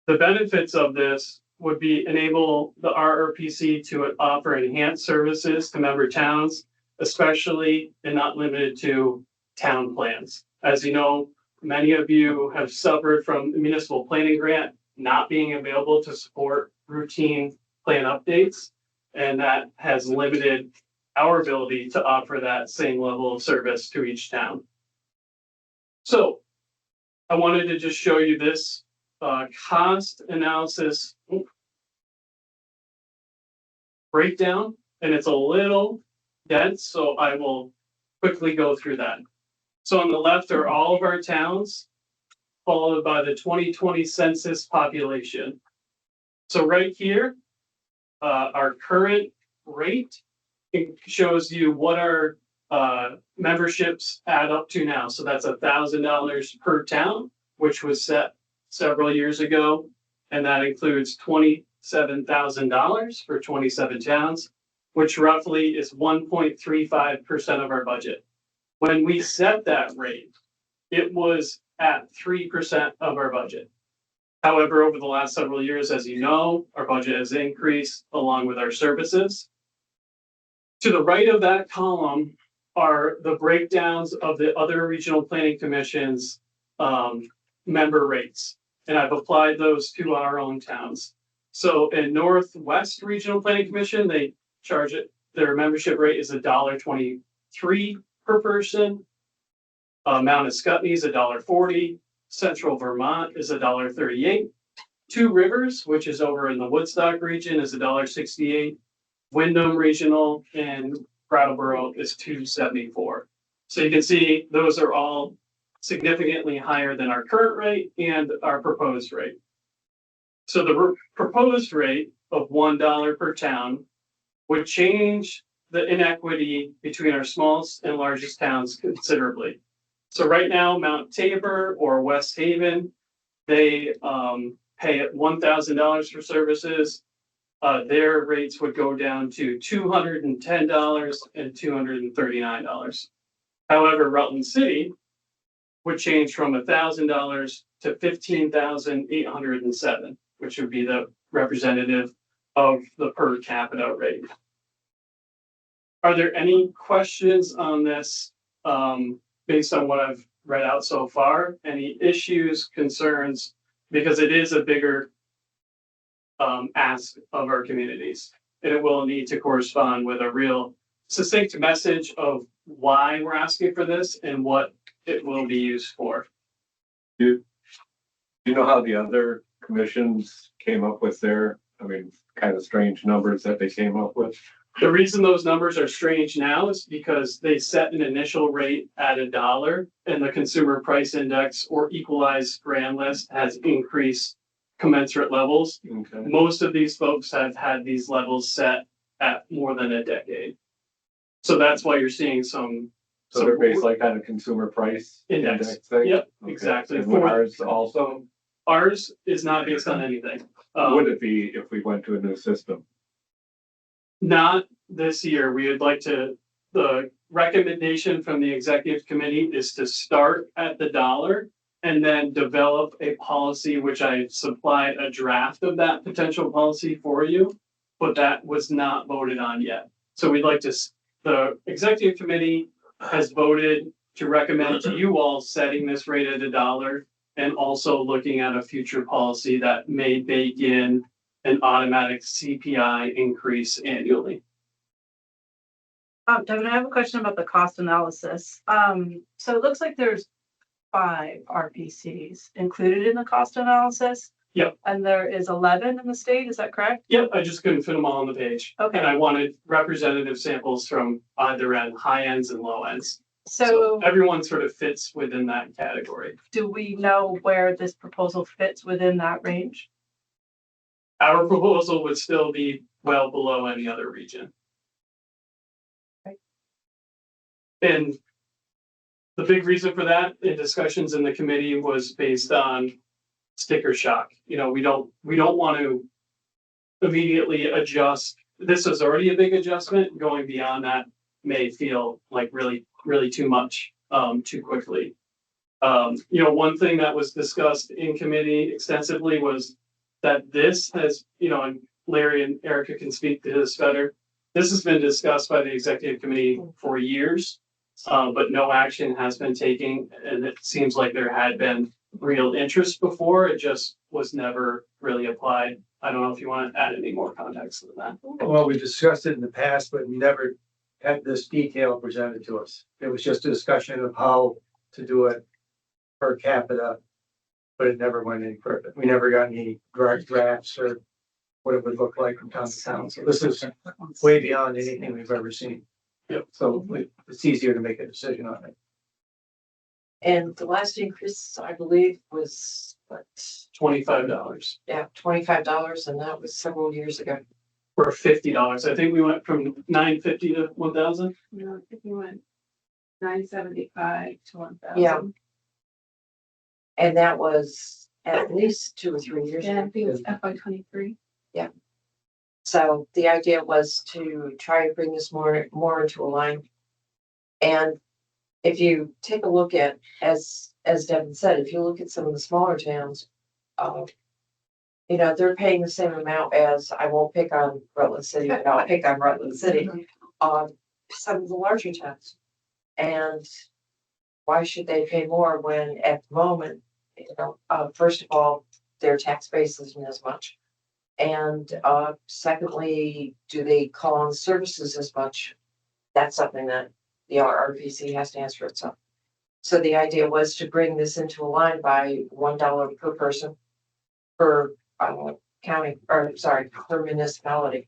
The benefits of this would be enable the RRPC to offer enhanced services to member towns, especially and not limited to town plans. As you know, many of you have suffered from the municipal planning grant not being available to support routine plan updates, and that has limited our ability to offer that same level of service to each town. So I wanted to just show you this cost analysis breakdown, and it's a little dense, so I will quickly go through that. So on the left are all of our towns, followed by the 2020 census population. So right here, our current rate, it shows you what our memberships add up to now. So that's $1,000 per town, which was set several years ago. And that includes $27,000 for 27 towns, which roughly is 1.35% of our budget. When we set that rate, it was at 3% of our budget. However, over the last several years, as you know, our budget has increased along with our services. To the right of that column are the breakdowns of the other regional planning commissions member rates. And I've applied those to our own towns. So in Northwest Regional Planning Commission, they charge it, their membership rate is $1.23 per person. Mount Escutney is $1.40. Central Vermont is $1.38. Two Rivers, which is over in the Woodstock region, is $1.68. Wyndham Regional and Brattleboro is $2.74. So you can see those are all significantly higher than our current rate and our proposed rate. So the proposed rate of $1 per town would change the inequity between our smallest and largest towns considerably. So right now, Mount Tabor or West Haven, they pay at $1,000 for services. Their rates would go down to $210 and $239. However, Rutland City would change from $1,000 to $15,807, which would be the representative of the per capita rate. Are there any questions on this based on what I've read out so far? Any issues, concerns? Because it is a bigger ask of our communities, and it will need to correspond with a real succinct message of why we're asking for this and what it will be used for. Do you know how the other commissions came up with their, kind of strange numbers that they came up with? The reason those numbers are strange now is because they set an initial rate at $1, and the consumer price index or equalized grand list has increased commensurate levels. Okay. Most of these folks have had these levels set at more than a decade. So that's why you're seeing some. So they're based like on a consumer price Index. thing? Yep, Okay. exactly. And ours also, Ours is not based on anything. would it be if we went to a new system? Not this year. We would like to, the recommendation from the executive committee is to start at the $1 and then develop a policy, which I supplied a draft of that potential policy for you, but that was not voted on yet. So we'd like to, the executive committee has voted to recommend to you all setting this rate at $1 and also looking at a future policy that may bake in an automatic CPI increase annually. Devin, I have a question about the cost analysis. So it looks like there's 5 RPCs included in the cost analysis. Yep. And there is 11 in the state, is that correct? Yep, I just couldn't fit them all on the page. Okay. And I wanted representative samples from either end, high ends and low ends. So Everyone sort of fits within that category. do we know where this proposal fits within that range? Our proposal would still be well below any other region. And the big reason for that in discussions in the committee was based on sticker shock. You know, we don't want to immediately adjust. This is already a big adjustment. Going beyond that may feel like really, really too much, too quickly. You know, one thing that was discussed in committee extensively was that this has, you know, and Larry and Erica can speak to this better. This has been discussed by the executive committee for years, but no action has been taken. And it seems like there had been real interest before. It just was never really applied. I don't know if you want to add any more context to that. Well, we discussed it in the past, but we never had this detail presented to us. It was just a discussion of how to do it per capita, but it never went any further. We never got any drafts or what it would look like from town to town. So this is way beyond anything we've ever seen. Yep. So it's easier to make a decision on it. And the last increase, I believe, was what? $25 Yeah, $25, and that was several years ago. or $50. I think we went from $950 to 1,000. No, if you went 975 to 1,000. Yeah. And that was at least 2 or 3 years Yeah, I ago. think it was FY23. So the idea was to try to bring this more into a line. And if you take a look at, as Devin said, if you look at some of the smaller towns, you know, they're paying the same amount as, I won't pick on Rutland City, but I'll pick on Rutland City, some of the larger towns. And why should they pay more when at the moment, you know, first of all, their tax base isn't as much. And secondly, do they call on services as much? That's something that the RRPC has to answer itself. So the idea was to bring this into a line by $1 per person per county, or sorry, per municipality.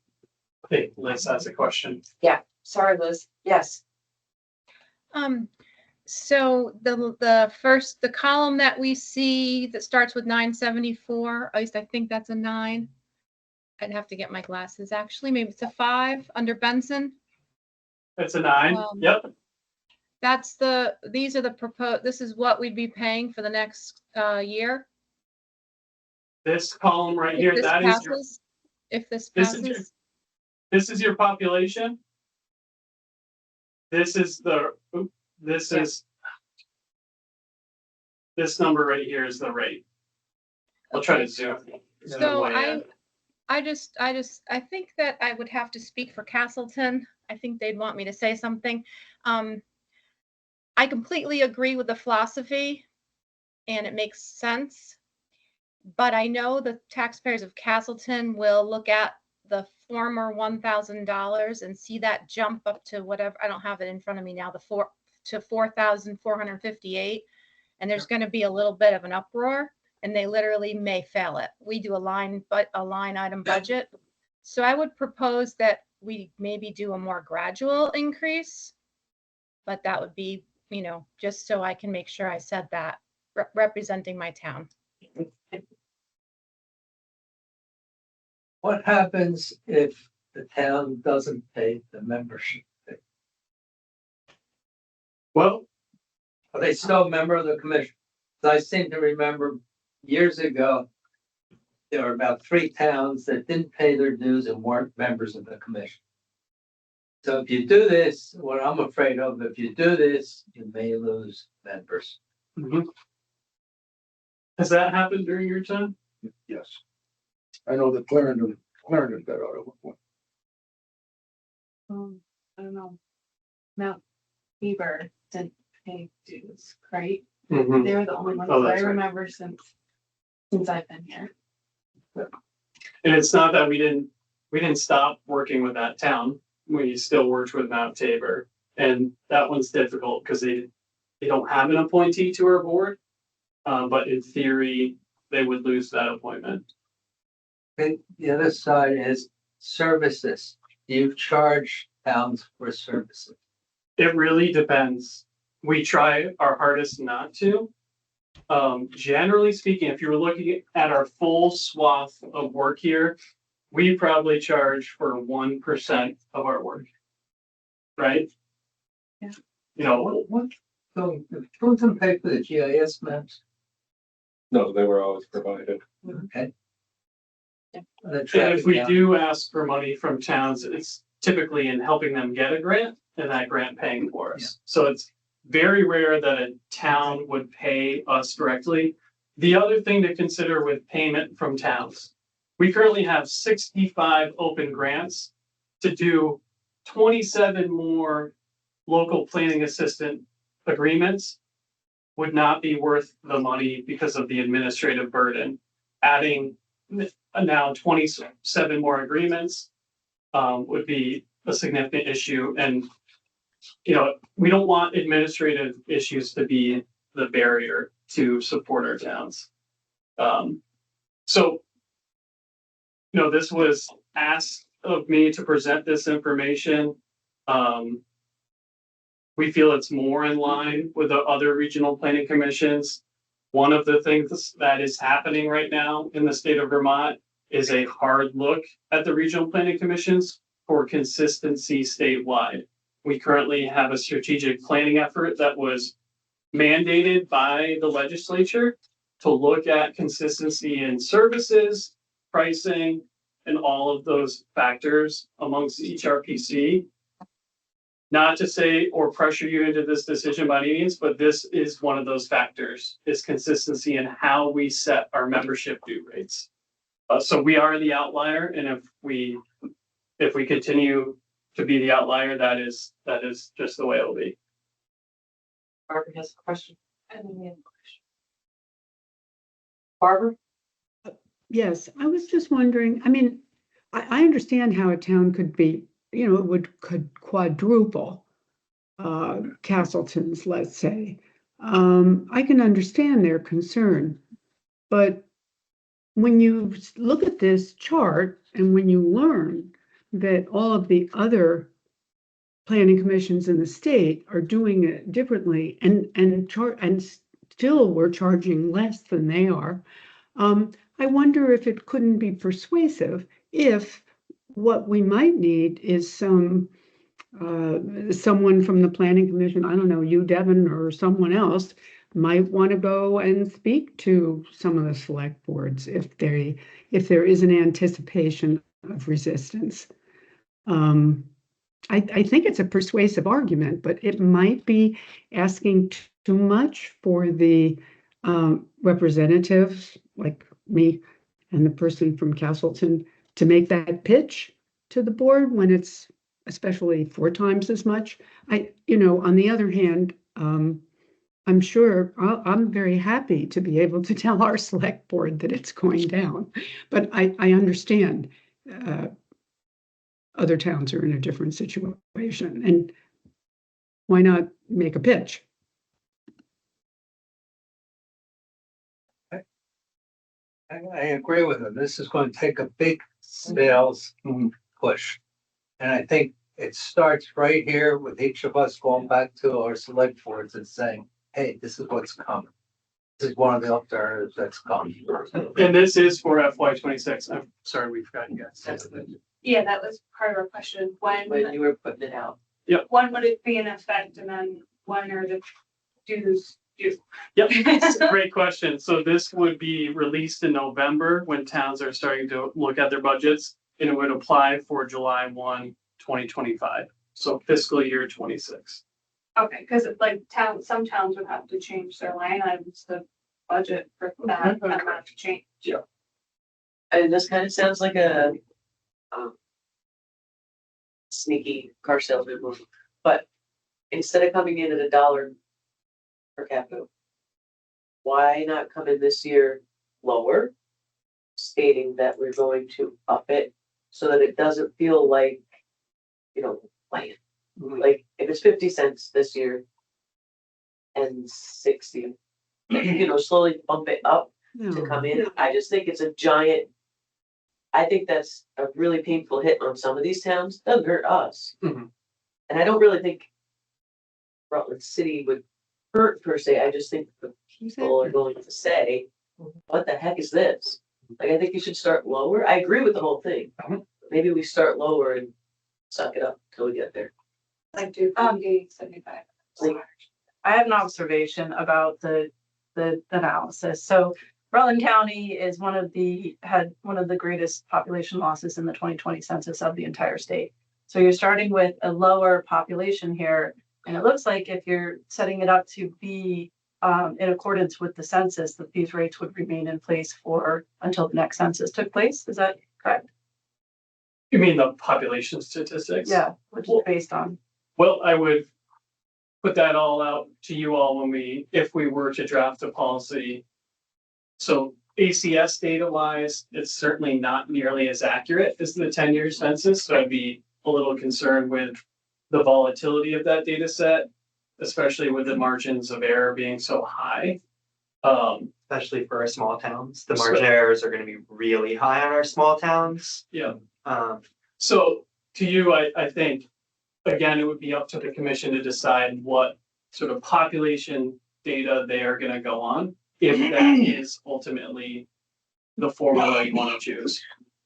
Hey, Liz has a question. Yeah, sorry, Liz. Yes. So the column that we see that starts with 974, at least I think that's a 9. I'd have to get my glasses actually. Maybe it's a 5 under Benson. It's a 9. Yep. These are the proposed, this is what we'd be paying for the next year. This column right If here, this that is your, passes, if this this is passes. this is your population. This is the, this is, this number right here is the rate. I'll try to zoom. So I think that I would have to speak for Castleton. I think they'd want me to say something. I completely agree with the philosophy and it makes sense. But I know the taxpayers of Castleton will look at the former $1,000 and see that jump up to whatever, I don't have it in front of me now, to 4,458. And there's going to be a little bit of an uproar. And they literally may fail it. We do a line item budget. So I would propose that we maybe do a more gradual increase, but that would be, you know, just so I can make sure I said that, representing my town. What happens if the town doesn't pay the membership fee? Well, Are they still a member of the commission? I seem to remember years ago, there were about 3 towns that didn't pay their dues and weren't members of the commission. So if you do this, what I'm afraid of, if you do this, you may lose members. has that happened during your time? Yes. I know that Clarendon got out at one point. I don't know. Mount Beaver didn't pay dues, right? Mm-hmm. They were the only ones Oh, that I that's right. remember since I've been here. And it's not that we didn't stop working with that town. We still worked with Mount Tabor, and that one's difficult because they don't have an appointee to our board. But in theory, they would lose that appointment. And the other side is services. You charge towns for services. It really depends. We try our hardest not to. Generally speaking, if you were looking at our full swath of work here, we probably charge for 1% of our work. Right? Yeah. you know, What, so, who's gonna pay for the GIS maps? No, they were always provided. Okay. and if we do ask for money from towns, it's typically in helping them get a grant and that grant paying for us. So it's very rare that a town would pay us directly. The other thing to consider with payment from towns, we currently have 65 open grants to do 27 more local planning assistant agreements would not be worth the money because of the administrative burden. Adding now 27 more agreements would be a significant issue. And, you know, we don't want administrative issues to be the barrier to support our towns. So, you know, this was asked of me to present this information. We feel it's more in line with the other regional planning commissions. One of the things that is happening right now in the state of Vermont is a hard look at the regional planning commissions for consistency statewide. We currently have a strategic planning effort that was mandated by the legislature to look at consistency in services, pricing, and all of those factors amongst each RPC. Not to say or pressure you into this decision by any means, but this is one of those factors, is consistency in how we set our membership due rates. So we are the outlier, and if we continue to be the outlier, that is just the way it'll be. Barbara has a question. Barbara? Yes, I was just wondering, I mean, I understand how a town could be, you know, could quadruple Castleton's, let's say. I can understand their concern, but when you look at this chart and when you learn that all of the other planning commissions in the state are doing it differently and still we're charging less than they are, I wonder if it couldn't be persuasive if what we might need is someone from the planning commission, I don't know, you, Devin, or someone else might want to go and speak to some of the select boards if there is an anticipation of resistance. I think it's a persuasive argument, but it might be asking too much for the representatives like me and the person from Castleton to make that pitch to the board when it's especially 4 times as much. On the other hand, I'm sure I'm very happy to be able to tell our select board that it's going down, but I understand other towns are in a different situation, and why not make a pitch? I agree with him. This is going to take a big sales push. And I think it starts right here with each of us going back to our select boards and saying, hey, this is what's coming. This is one of the alternatives that's coming. And this is for FY26. I'm sorry, we forgot you guys. Yeah, that was part of our question. When you were putting it out. When would it be in effect, and then when are the dues due? Yep, it's a great question. So this would be released in November when towns are starting to look at their budgets, and it would apply for July 1, 2025. So fiscal year 26. Okay, because like some towns would have to change their line items, the budget for that amount to change. Yeah. And this kind of sounds like a sneaky car salesman move, but instead of coming in at $1 per capita, why not come in this year lower, stating that we're going to up it so that it doesn't feel like, like if it's 50 cents this year and 60, slowly bump it up to come in. I just think it's I think that's a really painful hit on some of these towns. Doesn't hurt us. Mhm. And I don't really think Rutland City would hurt per se. I just think the people are going to say, what the heck is this? Like, I think you should start lower. I agree with the whole thing. Maybe we start lower and suck it up till we get there. Like do 78, 75. I have an observation about the analysis. So Rutland County is had one of the greatest population losses in the 2020 census of the entire state. So you're starting with a lower population here, and it looks like if you're setting it up to be in accordance with the census, that these rates would remain in place until the next census took place. Is that correct? You mean the population statistics? Yeah, which is based on. Well, I would put that all out to you all if we were to draft a policy. So ACS data wise, it's certainly not nearly as accurate as the 10-year census. So I'd be a little concerned with the volatility of that data set, especially with the margins of error being so high. Especially for our small towns, the margin errors are gonna be really high on our small towns. Yeah. Um, So to you, I think, again, it would be up to the commission to decide what sort of population data they are gonna go on, if that is ultimately the formula you want to choose.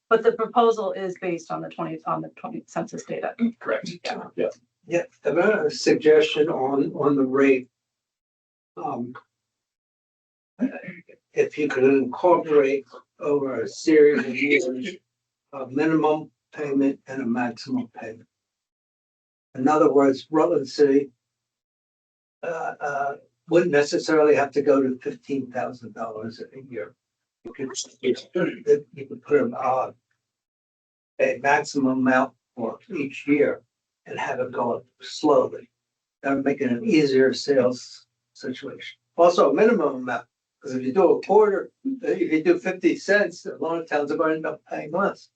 But the proposal is based on the 20 census data. Correct. Yeah. Yeah. Yeah, I have a suggestion on the rate. If you could incorporate over a series of years, a minimum payment and a maximum payment. In other words, Rutland City wouldn't necessarily have to go to $15,000 a year. You could put a maximum amount for each year and have it go up slowly. That would make it an easier sales situation. Also, a minimum amount, because if you do a quarter, if you do 50 cents, a lot of towns are going to end up paying less.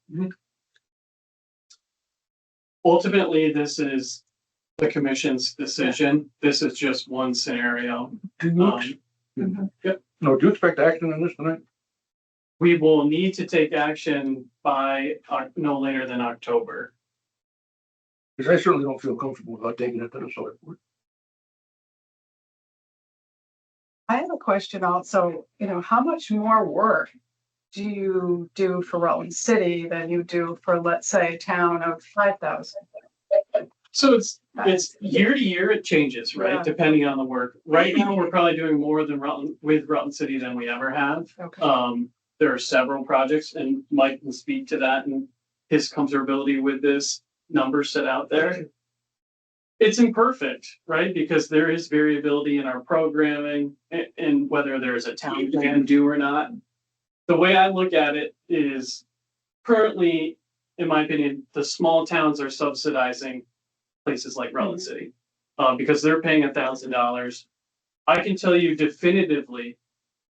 Ultimately, this is the commission's decision. This is just one scenario. Yep. No, do you expect action on this tonight? We will need to take action by no later than October. Because I certainly don't feel comfortable about taking it to the select board. I have a question also, how much more work do you do for Rutland City than you do for, let's say, a town of 5,000? So it's year to year, it changes, right? Yeah. Depending on the work. Right now, we're probably doing more than Rutland City than we ever have. Okay. There are several projects, and Mike can speak to that and his comfortability with this number set out there. It's imperfect, right? Because there is variability in our programming and whether there's a town plan due or not. The way I look at it is currently, in my opinion, the small towns are subsidizing places like Rutland City because they're paying $1,000. I can tell you definitively,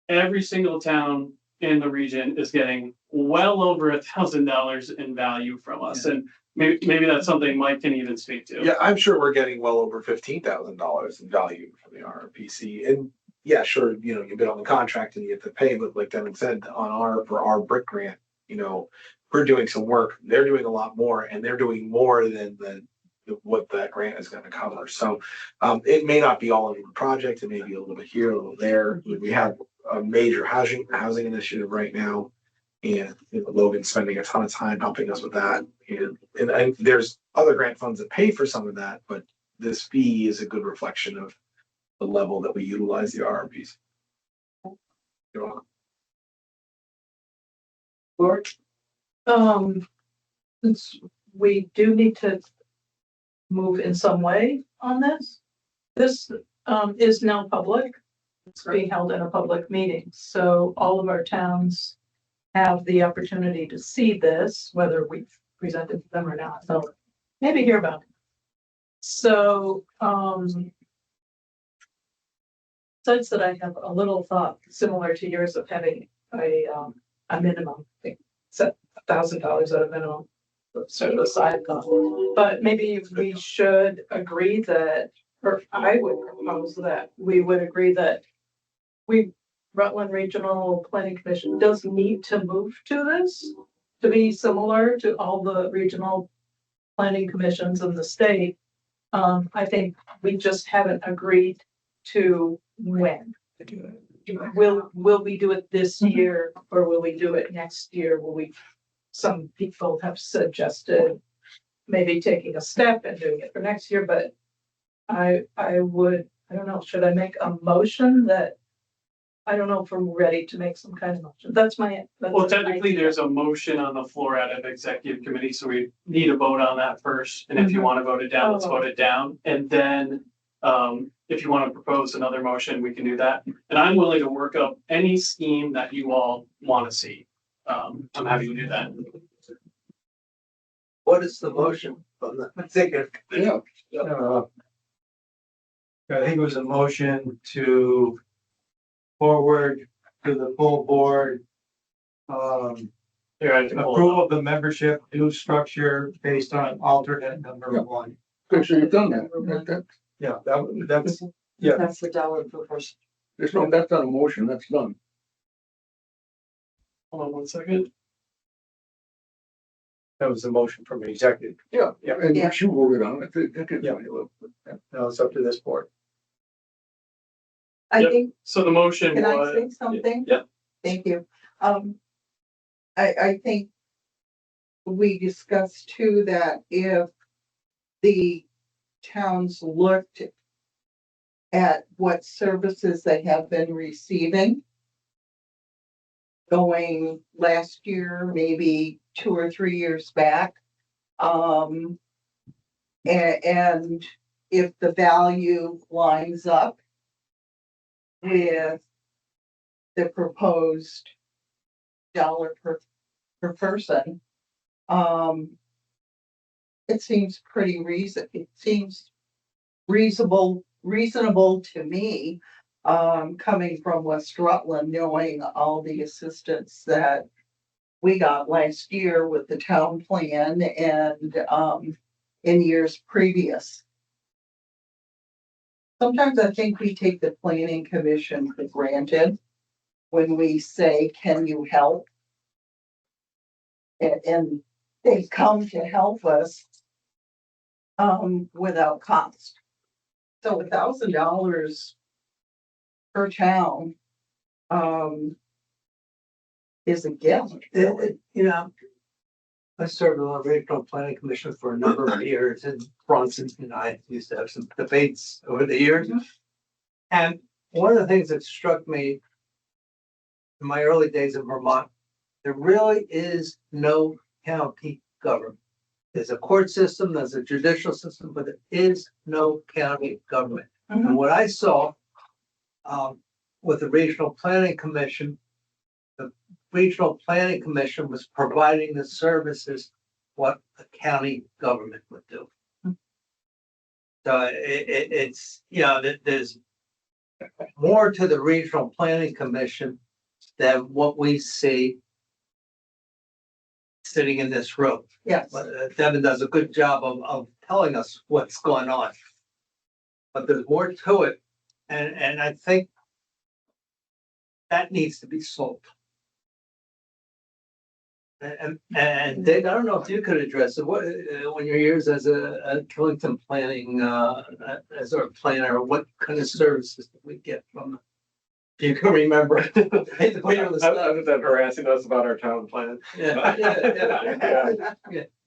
every single town in the region is getting well over $1,000 in value from us. And maybe that's something Mike can even speak to. Yeah, I'm sure we're getting well over $15,000 in value from the RRPC. And yeah, sure, you bid on the contract and you get to pay, but like Devin said, for our brick grant, we're doing some work. They're doing a lot more, and they're doing more than what that grant is going to cover. So it may not be all in the project. It may be a little bit here, a little there. We have a major housing initiative right now, and Logan's spending a ton of time helping us with that. And there's other grant funds that pay for some of that, but this fee is a good reflection of the level that we utilize the RRPs. You're welcome. Lord, since we do need to move in some way on this, this is now public. It's being held in a public meeting, so all of our towns have the opportunity to see this, whether we've presented to them or not. So maybe hear about it. So, such that I have a little thought similar to yours of having a minimum, set $1,000 at a minimum, sort of a side cost. But maybe we should agree that, or I would propose that we would agree that Rutland Regional Planning Commission does need to move to this to be similar to all the regional planning commissions in the state. I think we just haven't agreed to when. Will we do it this year, or will we do it next year? Some people have suggested maybe taking a step and doing it for next year, but I would, I don't know, should I make a motion that? I don't know if I'm ready to make some kind of motion. That's my. Well, technically, there's a motion on the floor out of executive committee, so we need a vote on that first. And if you want to vote it down, let's vote it down. And then, if you want to propose another motion, we can do that. And I'm willing to work up any scheme that you all want to see. I'm happy to do that. What is the motion from the executive? Yeah. I think it was a motion to forward to the full board. Here, I can pull it Approval up. of the membership new structure based on alternate number one. Good, so you've done that. Yeah, that's, yeah. That's the dollar per person. There's no, that's not a motion, that's done. Hold on one second. That was the motion from the executive. Yeah, Yeah. and Yeah. you voted on it. That could- Yeah. Now it's up to this board. I Yep. think, So the motion can I was. say something? Yep. Thank you. I think we discussed too that if the towns looked at what services they have been receiving going last year, maybe 2 or 3 years back, and if the value lines up with the proposed dollar per person, it seems it seems reasonable to me, coming from West Rutland, knowing all the assistance that we got last year with the town plan and, in years previous. Sometimes I think we take the planning commission for granted when we say, can you help? And they come to help us without cost. So $1,000 per town is a gift. You know, I served on the regional planning commission for a number of years, and Bronson and I used to have some debates over the years. And one of the things that struck me in my early days in Vermont, there really is no county government. There's a court system, there's a judicial system, but there is no county government. And what I saw with the regional planning commission, the regional planning commission was providing the services what the county government would do. So it's, you know, there's more to the regional planning commission than what we see sitting in this room. Yes. Devin does a good job of telling us what's going on. But there's more to it, and I think that needs to be sold. And Dave, I don't know if you could address it, what, when your years as a Killington planning, as our planner, what kind of services did we get from? If you can remember. I hate to put you on the spot. Other than harassing us about our town plan. Yeah.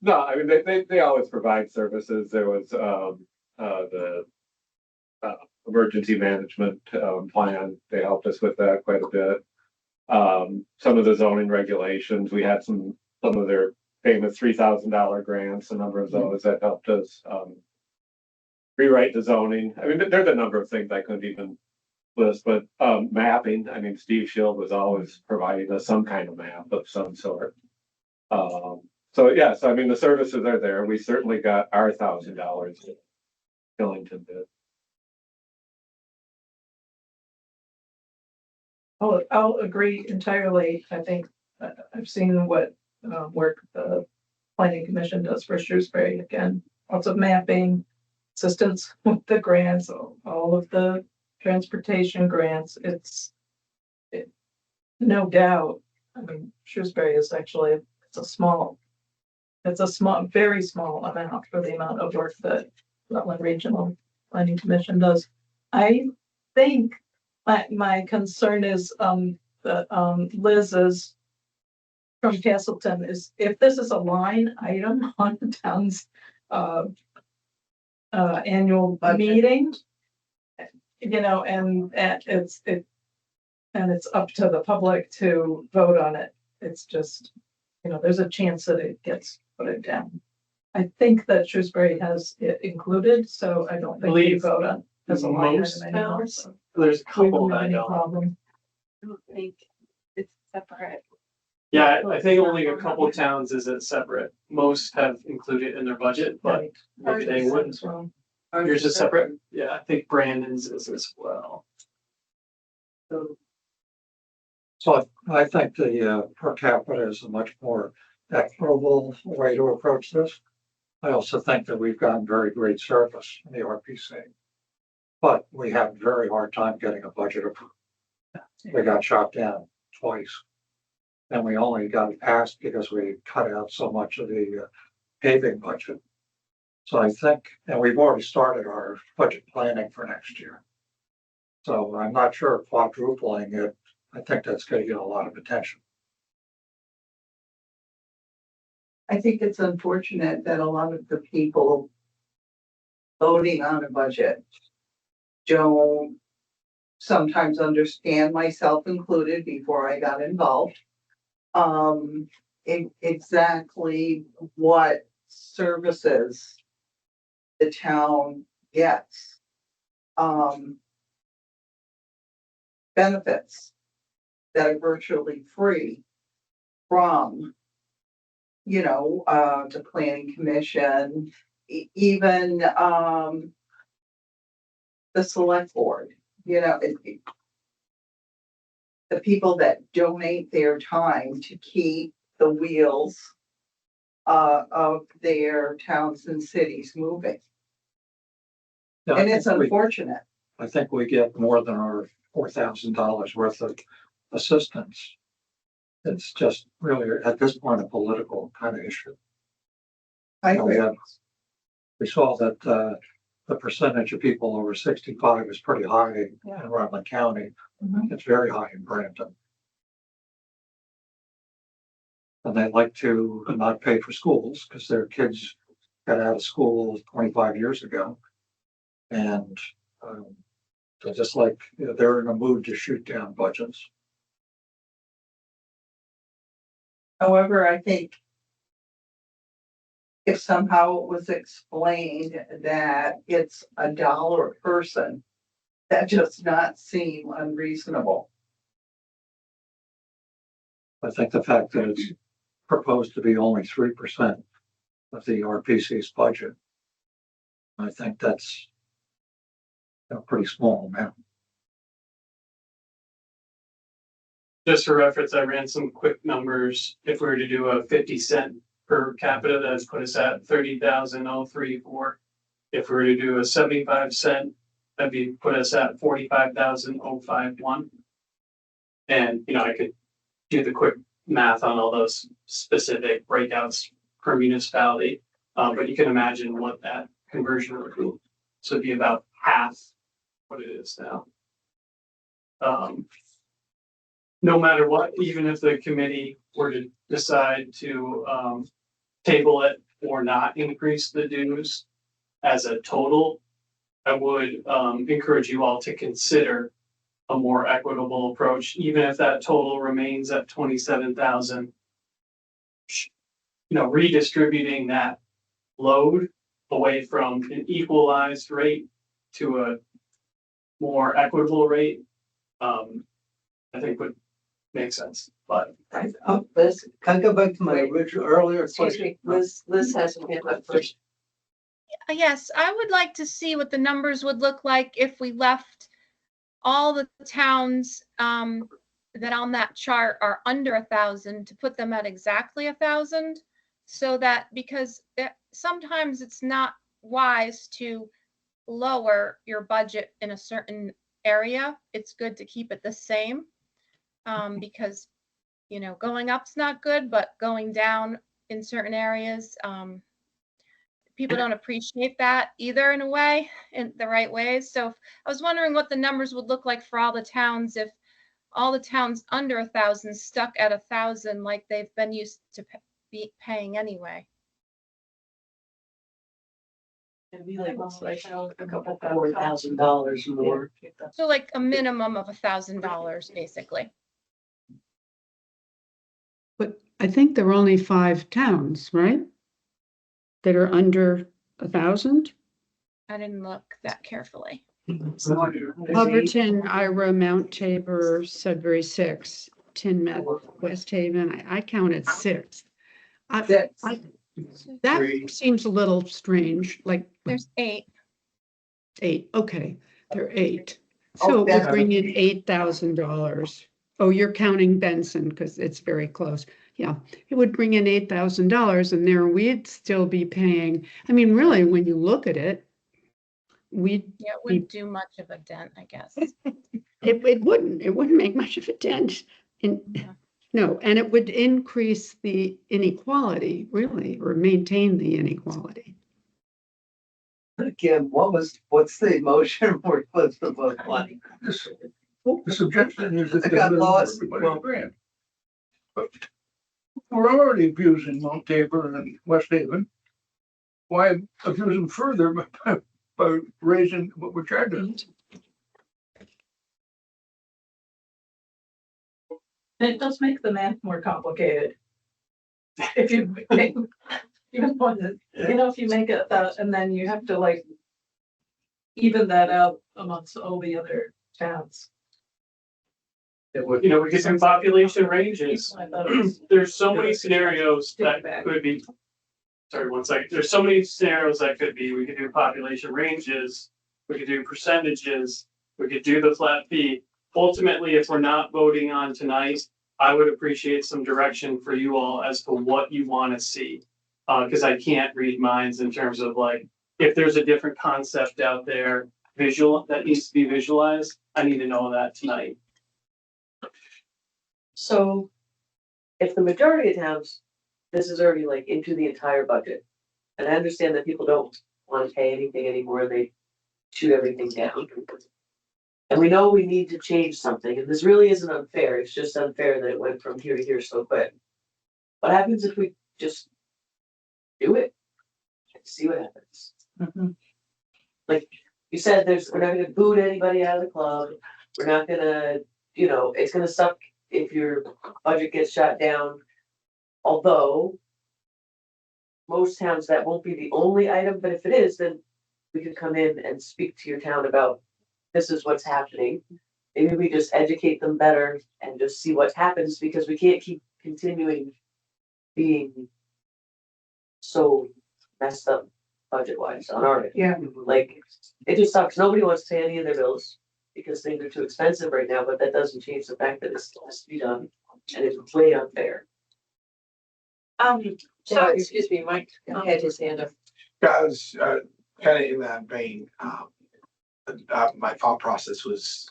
No, I mean, they always provide services. There was, the emergency management, plan. They helped us with that quite a bit. Some of the zoning regulations, we had some of their famous $3,000 grants, a number of those that helped us, rewrite the zoning. I mean, there's a number of things I couldn't even list, but, mapping, I mean, Steve Shield was always providing us some kind of map of some sort. So yes, I mean, the services are there. We certainly got our $1,000 that Killington did. I'll agree entirely. I think I've seen what work the planning commission does for Shrewsbury. Again, lots of mapping, assistance with the grants, all of the transportation grants. No doubt. I mean, Shrewsbury is actually, it's a small, very small amount for the amount of work that Rutland Regional Planning Commission does. I think my concern is, Liz's from Castleton is if this is a line item on the town's annual Budget. meeting. You know, and it's up to the public to vote on it. It's just, you know, there's a chance that it gets voted down. I think that Shrewsbury has it included, so I don't think we Believe vote on as a line most item anymore. towns, So there's a we couple won't have that any don't. problem. I don't think it's separate. Yeah, I think only a couple towns is it separate. Most have included in their budget, but maybe they wouldn't. Well, Yours is separate? Yeah, I think Brandon's is as well. So I think the per capita is a much more equitable way to approach this. I also think that we've gotten very great service in the RPC. But we have a very hard time getting a budget approved. We got shot down twice. And we only got it passed because we cut out so much of the paving budget. So I think, and we've already started our budget planning for next year. So I'm not sure if quadrupling it, I think that's going to get a lot of attention. I think it's unfortunate that a lot of the people voting on a budget don't sometimes understand, myself included, before I got involved, exactly what services the town gets, benefits that are virtually free from, you know, the planning commission, even, the select board, you know, the people that donate their time to keep the wheels of their towns and cities moving. Yeah, And it's unfortunate. I think we get more than our $4,000 worth of assistance. It's just really, at this point, a political kind of issue. I You know, agree. we saw that the percentage of people over 65 is pretty high in Rutland County. Mhm. It's very high in Brampton. And they like to not pay for schools because their kids got out of school 25 years ago. And they're just like, you know, they're in a mood to shoot down budgets. However, I think if somehow it was explained that it's $1 a person, that does not seem unreasonable. I think the fact that it's proposed to be only 3% of the RPC's budget, I think that's a pretty small amount. Just for reference, I ran some quick numbers. If we were to do a 50 cent per capita, that's put us at 30,034. If we were to do a 75 cent, that'd be put us at 45,051. And, you know, I could do the quick math on all those specific breakouts per municipality. But you can imagine what that conversion would be. So it'd be about half what it is now. No matter what, even if the committee were to decide to table it or not increase the dues as a total, I would encourage you all to consider a more equitable approach, even if that total remains at 27,000. You know, redistributing that load away from an equalized rate to a more equitable rate, I think would make sense, but. Liz, can I go back to my original earlier Excuse me, Liz has a hand up first. Yes, I would like to see what the numbers would look like if we left all the towns that on that chart are under 1,000 to put them at exactly 1,000, so that, because sometimes it's not wise to lower your budget in a certain area. It's good to keep it the same, because, you know, going up's not good, but going down in certain areas, people don't appreciate that either, in a way, in the right ways. So I was wondering what the numbers would look like for all the towns if all the towns under 1,000 stuck at 1,000 like they've been used to be paying anyway. It'd be like, a couple $4,000 more. So like a minimum of $1,000, basically. But I think there are only 5 towns, right? That are under 1,000? I didn't look that carefully. Hubbardton, Ira, Mount Tabor, Sudbury 6, Tinmouth, West Haven. I counted 6. That seems a little strange, like There's 8. 8. Okay, there are 8. So it would bring in $8,000. Oh, you're counting Benson because it's very close. Yeah, it would bring in $8,000 and there we'd still be paying. I mean, really, when you look at it, Yeah, it wouldn't do much of a dent, I guess. it wouldn't make much of a dent. No, and it would increase the inequality, really, or maintain the inequality. Again, what's the emotion we're supposed to vote on? The suggestion is that I got lost. everybody's grant. But we're already abusing Mount Tabor and West Haven. Why abuse them further by raising what we're charging? It does make the math more complicated. If you make, if you make it that, and then you have to like even that out amongst all the other towns. You know, we get some population ranges. I thought it was. There's so many scenarios that could be. Sorry, one second. There's so many scenarios that could be. We could do population ranges. We could do percentages. We could do the flat fee. Ultimately, if we're not voting on tonight, I would appreciate some direction for you all as to what you want to see. Because I can't read minds in terms of like, if there's a different concept out there, visual, that needs to be visualized, I need to know that tonight. So if the majority of towns, this is already like into the entire budget. And I understand that people don't want to pay anything anymore, they shoot everything down. And we know we need to change something, and this really isn't unfair, it's just unfair that it went from here to here so quick. What happens if we just do it? See what happens. Like you said, we're not gonna boot anybody out of the club, we're not gonna, it's gonna suck if your budget gets shot down. Although most towns, that won't be the only item, but if it is, then we could come in and speak to your town about this is what's happening. Maybe we just educate them better and just see what happens, because we can't keep continuing being so messed up budget wise on our end. Yeah. Like, it just sucks. Nobody wants to pay any of their bills because things are too expensive right now, but that doesn't change the fact that it still has to be done, and it's way unfair. So, excuse me, Mike had his hand up. I was kind of in that vein. My thought process was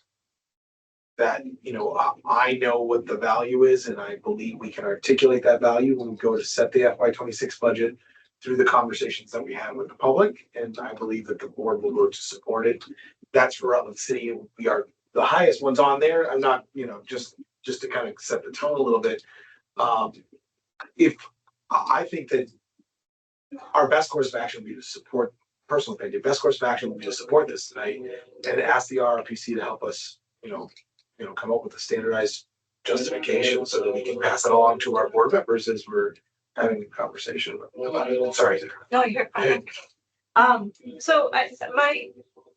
that, I know what the value is, and I believe we can articulate that value when we go to set the FY26 budget through the conversations that we have with the public, and I believe that the board will vote to support it. That's for Rutland City, and we are the highest ones on there. I'm not, just to kind of set the tone a little bit. If I think that our best course of action would be to support, personal opinion, best course of action would be to support this tonight and ask the RRPC to help us, come up with a standardized justification so that we can pass it along to our board members as we're having a conversation about it. Sorry. No, you're fine. So my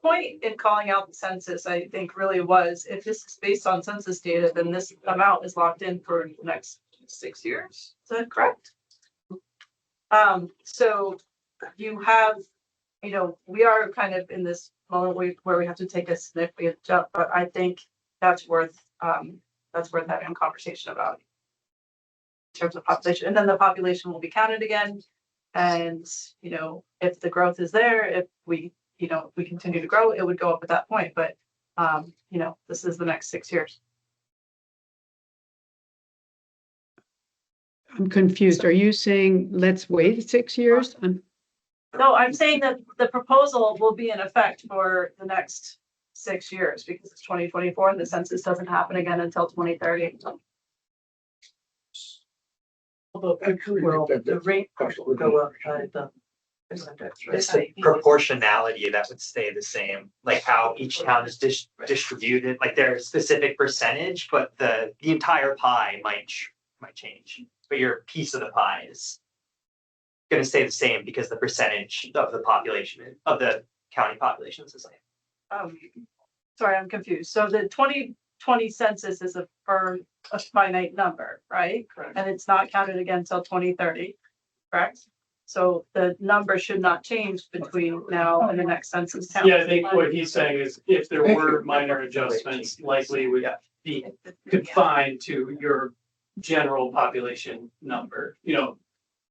point in calling out the census, I think really was, if this is based on census data, then this amount is locked in for the next 6 years. Is that correct? So you have, we are kind of in this moment where we have to take a significant jump, but I think that's worth having a conversation about in terms of population. And then the population will be counted again. And, if the growth is there, if we continue to grow, it would go up at that point. But, this is the next 6 years. I'm confused. Are you saying let's wait 6 years? No, I'm saying that the proposal will be in effect for the next 6 years because it's 2024 and the census doesn't happen again until 2030. Although actually, the rate will go up by the It's the proportionality that would stay the same, like how each town is distributed, like their specific percentage, but the entire pie might change. But your piece of the pie is gonna stay the same because the percentage of the population, of the county population is the same. Sorry, I'm confused. So the 2020 census is for a finite number, right? Correct. And it's not counted again until 2030, correct? So the number should not change between now and the next census count. Yeah, I think what he's saying is if there were minor adjustments, likely would be confined to your general population number. You know,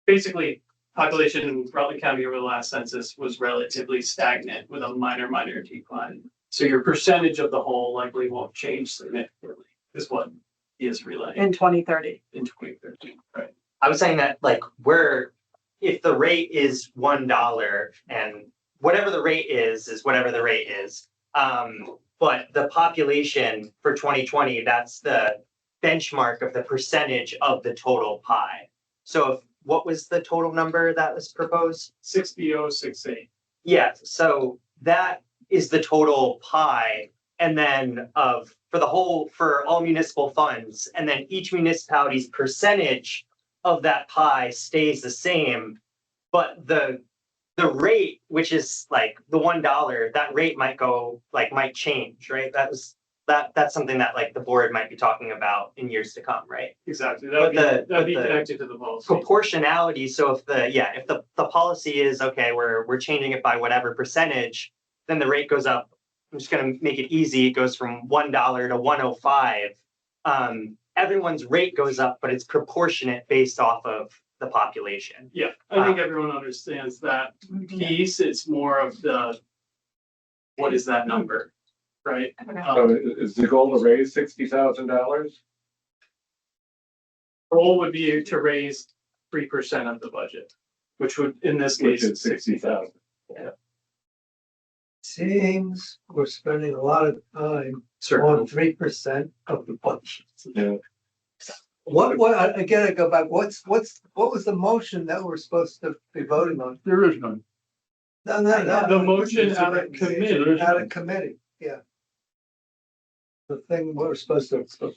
basically, population in Rutland County over the last census was relatively stagnant with a minor decline. So your percentage of the whole likely won't change significantly, is what he is relaying In 2030. in 2013, right? I was saying that like if the rate is $1 and whatever the rate is whatever the rate is. But the population for 2020, that's the benchmark of the percentage of the total pie. So what was the total number that was proposed? 60,068. Yeah, so that is the total pie. And then for all municipal funds, and then each municipality's percentage of that pie stays the same, but the rate, which is like the $1, that rate might change, right? That's something that like the board might be talking about in years to come, right? Exactly. But That'd be connected to the policy. Proportionality, so if the policy is, okay, we're changing it by whatever percentage, then the rate goes up. I'm just gonna make it easy. It goes from $1 to 105. Everyone's rate goes up, but it's proportionate based off of the population. Yeah, I think everyone understands that piece. It's more of what is that number, right? So is the goal to raise $60,000? Goal would be to raise 3% of the budget, which would, in this Which case, is 60,000. Seems we're spending a lot of time Certainly. on 3% of the budget. Yeah. What, again, I go back, what was the motion that we're supposed to be voting on? There is none. No. The motion out of committee. Out of committee, yeah. The thing we're supposed to.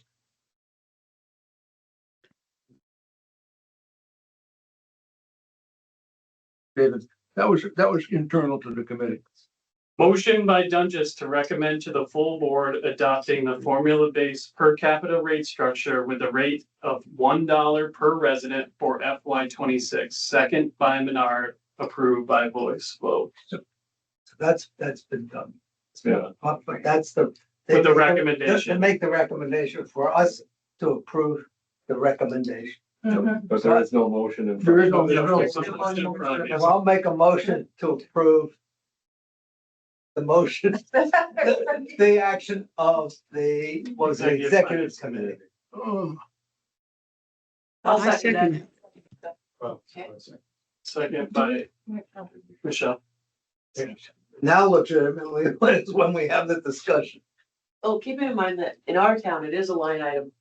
David, that was internal to the committee. Motion by Dunges to recommend to the full board adopting the formula-based per capita rate structure with a rate of $1 per resident for FY 26. Second by Menard, approved by voice vote. So that's been done. Yeah. But that's the. With the recommendation. To make the recommendation for us to approve the recommendation. But there is no motion in. There is no. Well, I'll make a motion to approve the motion, the action of the executive committee. I'll I second second. Second by Michelle. Now legitimately, when we have the discussion. Oh, keep in mind that in our town, it is a line item.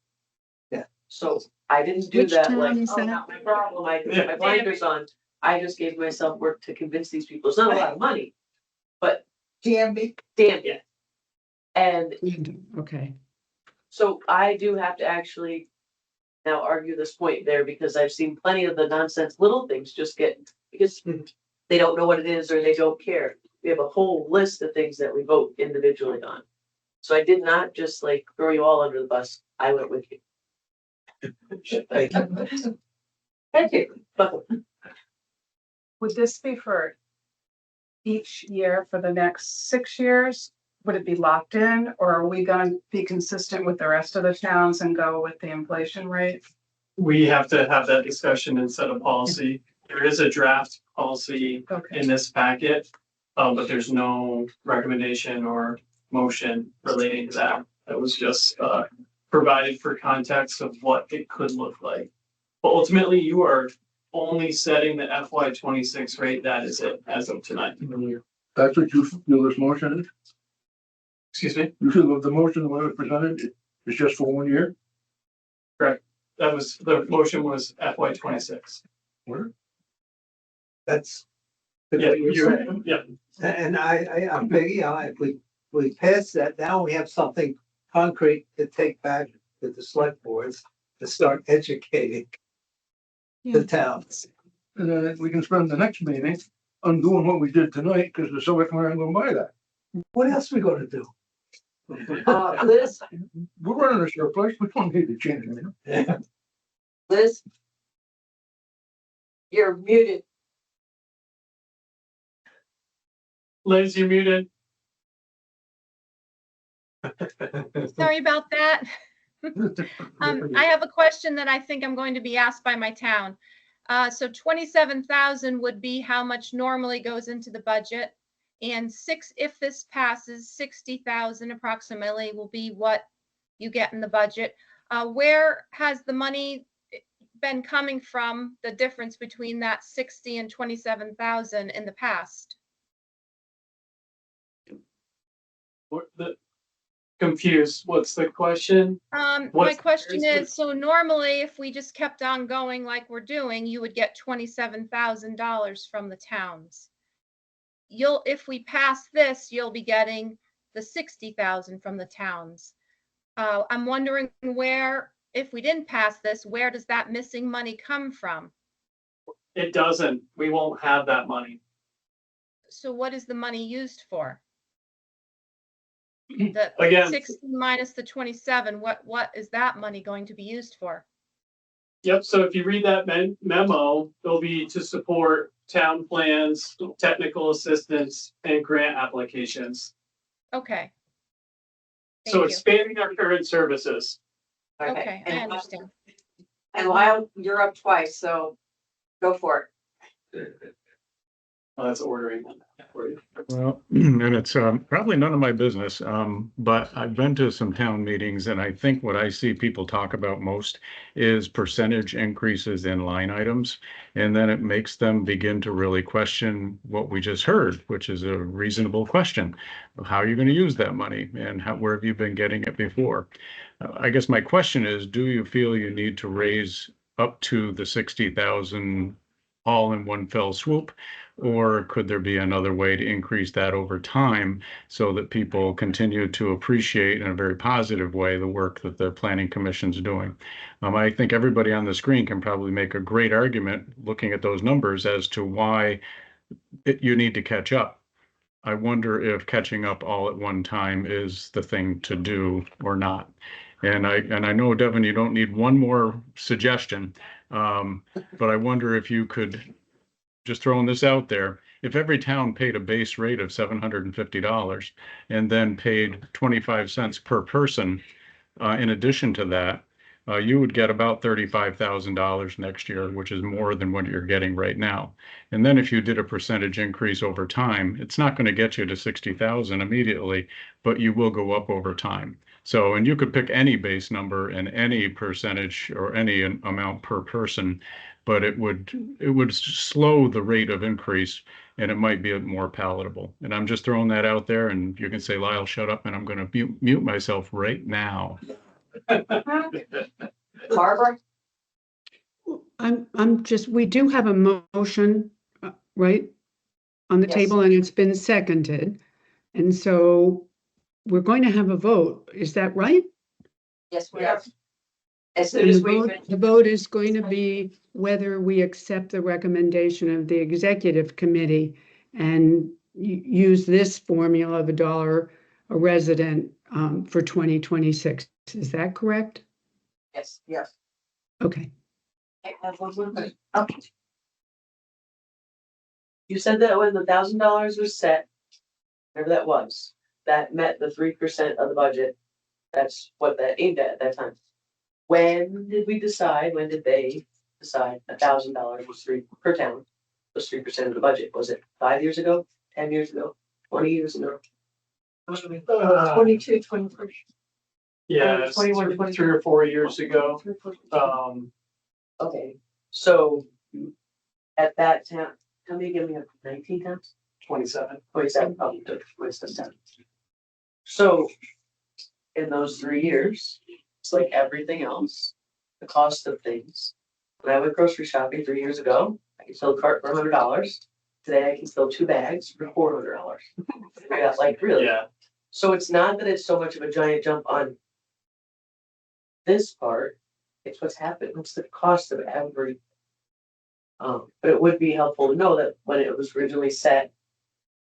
Yeah. So I didn't do Which that town like, is oh, that? not my problem, I Yeah. put my blinders on. I just gave myself work to convince these people. It's not a lot of money, but GMB, damn it. And Okay. so I do have to actually now argue this point there because I've seen plenty of the nonsense little things just because they don't know what it is or they don't care. We have a whole list of things that we vote individually on. So I did not just like throw you all under the bus. I went with you. Thank you. Thank you. Would this be for each year for the next 6 years? Would it be locked in, or are we gonna be consistent with the rest of the towns and go with the inflation rate? We have to have that discussion and set a policy. There is a draft policy Okay. in this packet, but there's no recommendation or motion relating to that. That was just provided for context of what it could look like. But ultimately, you are only setting the FY 26 rate. That is it as of tonight. That's what you feel this motion is? Excuse me? You feel the motion, the way it was presented, is just for 1 year? Correct. That was, the motion was FY 26. Where? That's Yeah, you're right. Yeah. And I'm big, you know, if we pass that, now we have something concrete to take back to the select boards to start educating the towns. And then we can spend the next meeting undoing what we did tonight, because the selectmen aren't gonna buy that. What else we gonna do? Liz, We're running a surplus, we don't need to change it. Liz? You're muted. Liz, you're muted. Sorry about that. I have a question that I think I'm going to be asked by my town. So 27,000 would be how much normally goes into the budget. And if this passes, 60,000 approximately will be what you get in the budget. Where has the money been coming from, the difference between that 60 and 27,000 in the past? Confused. What's the question? My question is, so normally if we just kept on going like we're doing, you would get $27,000 from the towns. If we pass this, you'll be getting the 60,000 from the towns. I'm wondering where, if we didn't pass this, where does that missing money come from? It doesn't. We won't have that money. So what is the money used for? The Again, 60 minus the 27, what is that money going to be used for? Yep, so if you read that memo, it'll be to support town plans, technical assistance, and grant applications. Okay. So Thank you. expanding our current services. Okay, I understand. And Lyle, you're up twice, so go for it. Oh, that's ordering for you. Well, and it's probably none of my business, but I've been to some town meetings, and I think what I see people talk about most is percentage increases in line items. And then it makes them begin to really question what we just heard, which is a reasonable question of how you're going to use that money and where have you been getting it before? I guess my question is, do you feel you need to raise up to the 60,000 all in one fell swoop? Or could there be another way to increase that over time so that people continue to appreciate in a very positive way the work that the Planning Commission's doing? I think everybody on the screen can probably make a great argument looking at those numbers as to why you need to catch up. I wonder if catching up all at one time is the thing to do or not. And I know, Devin, you don't need one more suggestion, but I wonder if you could, just throwing this out there, if every town paid a base rate of $750 and then paid 25 cents per person, in addition to that, you would get about $35,000 next year, which is more than what you're getting right now. And then if you did a percentage increase over time, it's not going to get you to 60,000 immediately, but you will go up over time. So, and you could pick any base number and any percentage or any amount per person, but it would slow the rate of increase and it might be more palatable. And I'm just throwing that out there, and you can say, Lyle, shut up, and I'm going to mute myself right now. Barbara? We do have a motion, right, on the Yes. table, and it's been seconded. And so we're going to have a vote. Is that right? Yes, we are. As soon And as the we vote, finish. the vote is going to be whether we accept the recommendation of the executive committee and use this formula of $1 a resident for 2026. Is that correct? Yes, yes. Okay. okay. You said that when the $1,000 was set, whatever that was, that met the 3% of the budget. That's what that aimed at that time. When did they decide $1,000 was per town was 3% of the budget? Was it 5 years ago, 10 years ago, 20 years ago? 22, 23. Yeah, it's 21, 3 or 4 years ago. Okay, so at that time, how many give me up? 19 towns? 27. 27, oh, 27. So in those 3 years, it's like everything else, the cost of things. When I went grocery shopping 3 years ago, I could fill a cart for $100. today I can fill 2 bags for $400. I got like, really? Yeah, So it's not that it's so much of a giant jump on this part, it's what's happened, it's the cost of every. But it would be helpful to know that when it was originally set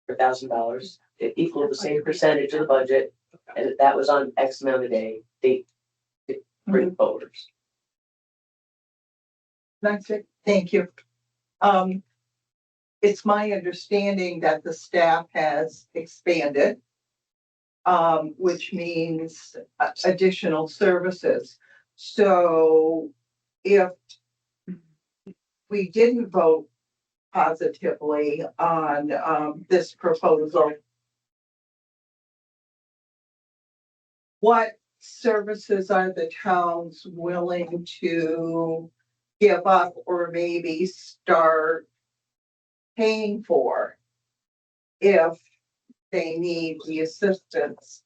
for $1,000, it equaled the same percentage of the budget, and that was on X amount of day, date, to bring voters. That's it. Thank you. It's my understanding that the staff has expanded, which means additional services. So if we didn't vote positively on this proposal, what services are the towns willing to give up or maybe start paying for if they need the assistance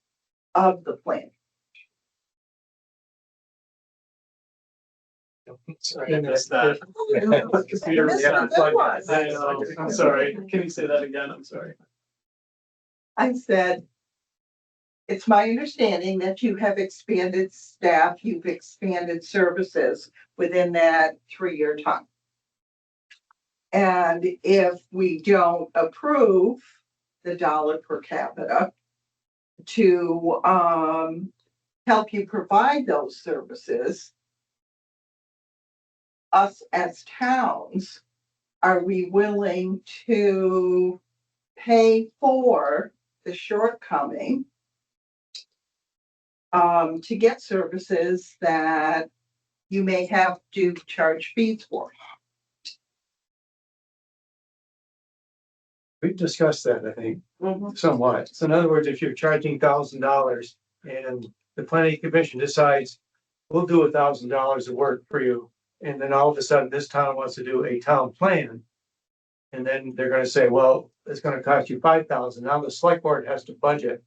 of the plan? sorry, I missed that. You missed a good one. I know, I'm sorry, can you say that again? I'm sorry. I said, it's my understanding that you have expanded staff, you've expanded services within that 3-year time. And if we don't approve the dollar per capita to help you provide those services, us as towns, are we willing to pay for the shortcoming to get services that you may have to charge fees for? We've discussed that, I think, somewhat. So in other words, if you're charging $1,000 and the planning commission decides, we'll do $1,000 of work for you, and then all of a sudden this town wants to do a town plan. And then they're gonna say, well, it's gonna cost you $5,000. Now the select board has to budget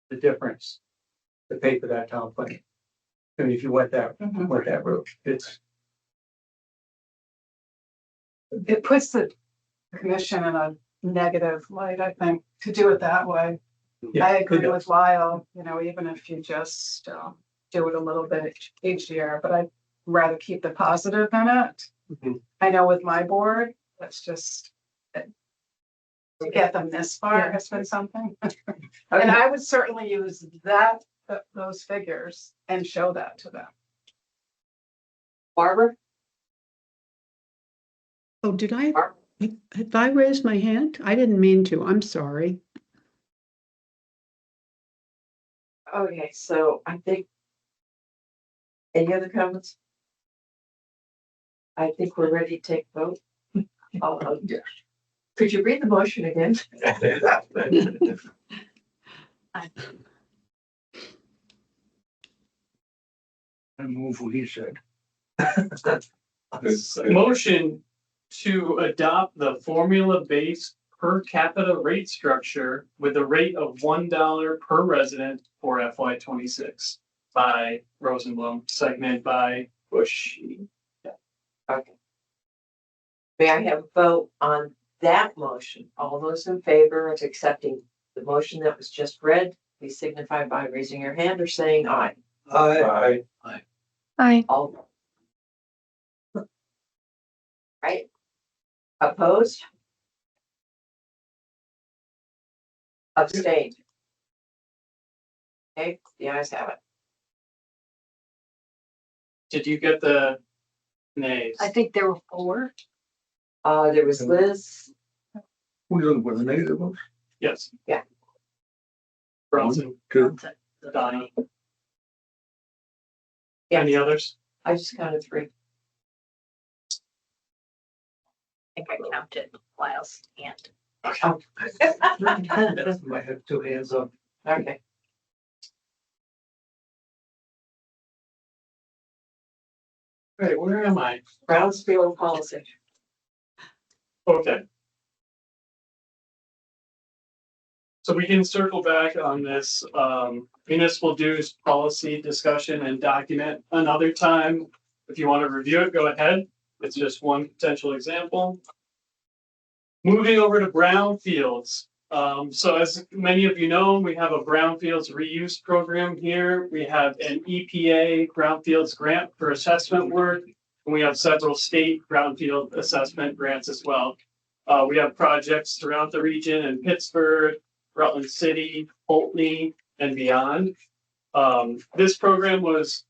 the difference to pay for that town plan. I mean, if you went that route, It puts the commission in a negative light, I think, to do it that way. yeah, I it agree does. with Lyle, even if you just do it a little bit each year, but I'd rather keep the positive in it. Mhm. I know with my board, that's just to get them this far has been something. And I would certainly use those figures and show that to them. Barbara? Oh, have I raised my hand? I didn't mean to. I'm sorry. Okay, so I think. Any other comments? I think we're ready to take a vote. Could you read the motion again? I move what he said. Motion to adopt the formula-based per capita rate structure with a rate of $1 per resident for FY 26 by Rosenblum, seconded by Bushy. Okay. May I have a vote on that motion? All those in favor of accepting the motion that was just read, please signify by raising your hand or saying aye. Aye. Aye. All. Right? Opposed? Abstained? Okay, the ayes have it. Did you get the nays? I think there were 4. There was Liz, Who doesn't put the negative votes? Yes. Yeah. Bronson, Two. Donnie. Yeah. Any others? I just counted 3. I think I counted Lyle's hand. Oh. I have 2 hands up. Okay. Wait, where am I? Brownsfield policy. Okay. So we can circle back on this municipal dues policy discussion and document another time. If you want to review it, go ahead. It's just one potential example. Moving over to brownfields. So as many of you know, we have a brownfields reuse program here. We have an EPA brownfields grant for assessment work, and we have several state brownfield assessment grants as well. We have projects throughout the region in Pittsburgh, Rutland City, Pulteney, and beyond. This program was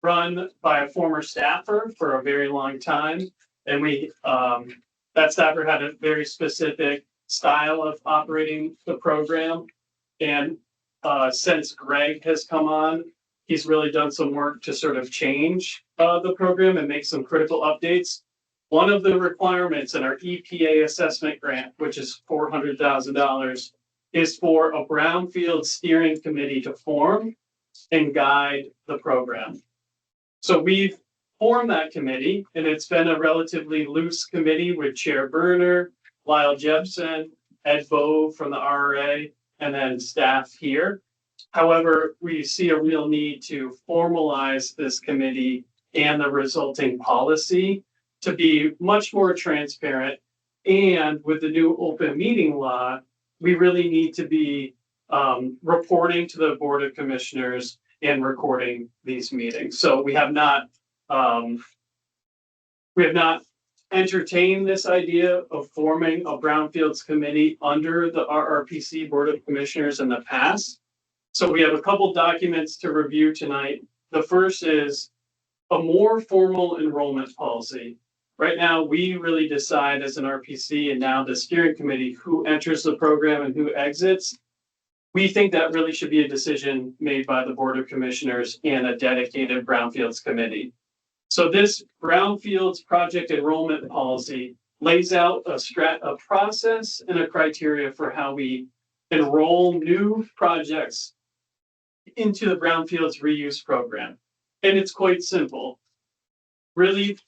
run by a former staffer for a very long time, and that staffer had a very specific style of operating the program. And since Greg has come on, he's really done some work to sort of change the program and make some critical updates. One of the requirements in our EPA assessment grant, which is $400,000, is for a brownfield steering committee to form and guide the program. So we've formed that committee, and it's been a relatively loose committee with Chair Berner, Lyle Jepson, Ed Bowe from the RRA, and then staff here. However, we see a real need to formalize this committee and the resulting policy to be much more transparent. And with the new open meeting law, we really need to be reporting to the Board of Commissioners and recording these meetings. So we have not entertained this idea of forming a brownfields committee under the RRPC Board of Commissioners in the past. So we have a couple documents to review tonight. The first is a more formal enrollment policy. Right now, we really decide as an RPC and now the steering committee who enters the program and who exits. We think that really should be a decision made by the Board of Commissioners and a dedicated brownfields committee. So this brownfields project enrollment policy lays out a process and a criteria for how we enroll new projects into the brownfields reuse program. And it's quite simple. Really,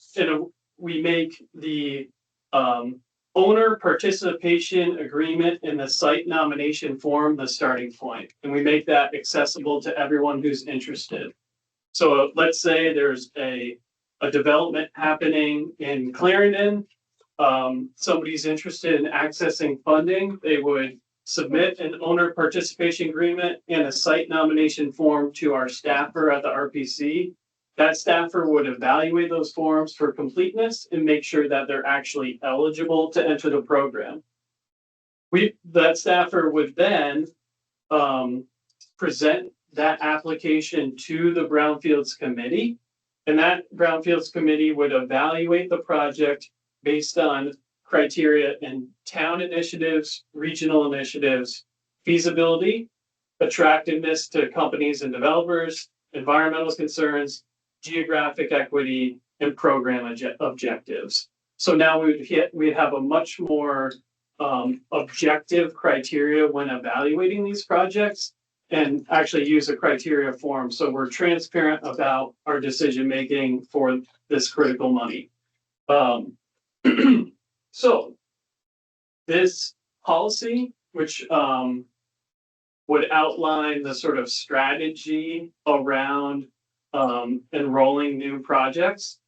we make the owner participation agreement in the site nomination form the starting point, and we make that accessible to everyone who's interested. So let's say there's a development happening in Clarendon. Somebody's interested in accessing funding. They would submit an owner participation agreement and a site nomination form to our staffer at the RPC. That staffer would evaluate those forms for completeness and make sure that they're actually eligible to enter the program. That staffer would then present that application to the Brownfields Committee, and that Brownfields Committee would evaluate the project based on criteria in town initiatives, regional initiatives, feasibility, attractiveness to companies and developers, environmental concerns, geographic equity, and program objectives. So now we'd have a much more objective criteria when evaluating these projects and actually use a criteria form. So we're transparent about our decision-making for this critical money. So this policy, which would outline the sort of strategy around enrolling new projects.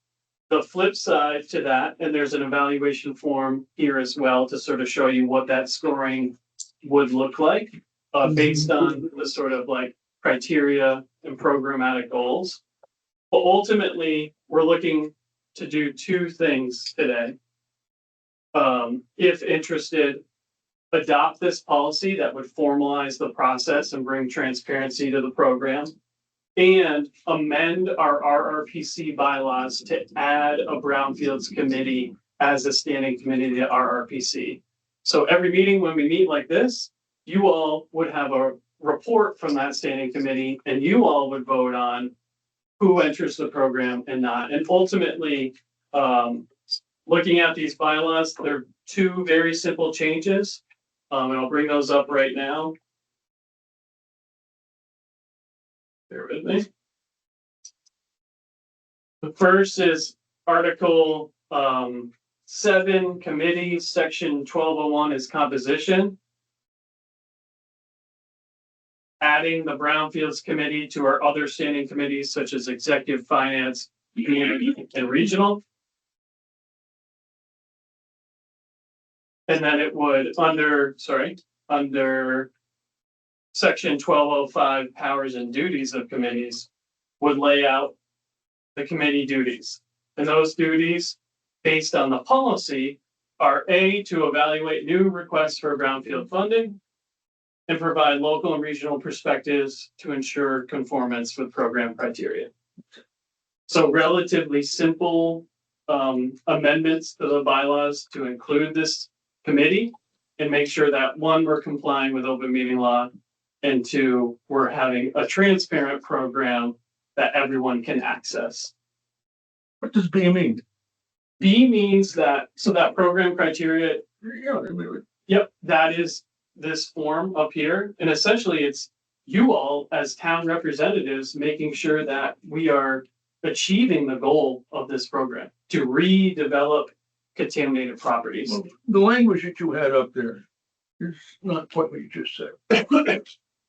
The flip side to that, and there's an evaluation form here as well to sort of show you what that scoring would look like based on the sort of like criteria and programmatic goals. But ultimately, we're looking to do two things today. If interested, adopt this policy that would formalize the process and bring transparency to the program, and amend our RRPC bylaws to add a Brownfields committee as a standing committee to RRPC. So every meeting when we meet like this, you all would have a report from that standing committee and you all would vote on who enters the program and not. And ultimately, looking at these bylaws, there are two very simple changes. And I'll bring those up right now. Bear with me. The first is Article 7, Committee, Section 1201 is composition. Adding the Brownfields Committee to our other standing committees such as Executive Finance, Community, and Regional. And then it would, under section 1205, powers and duties of committees, would lay out the committee duties. And those duties, based on the policy, are A, to evaluate new requests for brownfield funding and provide local and regional perspectives to ensure conformance with program criteria. So relatively simple amendments to the bylaws to include this committee and make sure that, one, we're complying with open meeting law, and two, we're having a transparent program that everyone can access. What does B mean? B means that, so that program criteria, yep, that is this form up here. And essentially it's you all as town representatives making sure that we are achieving the goal of this program to redevelop contaminated properties. The language that you had up there is not quite what you just said.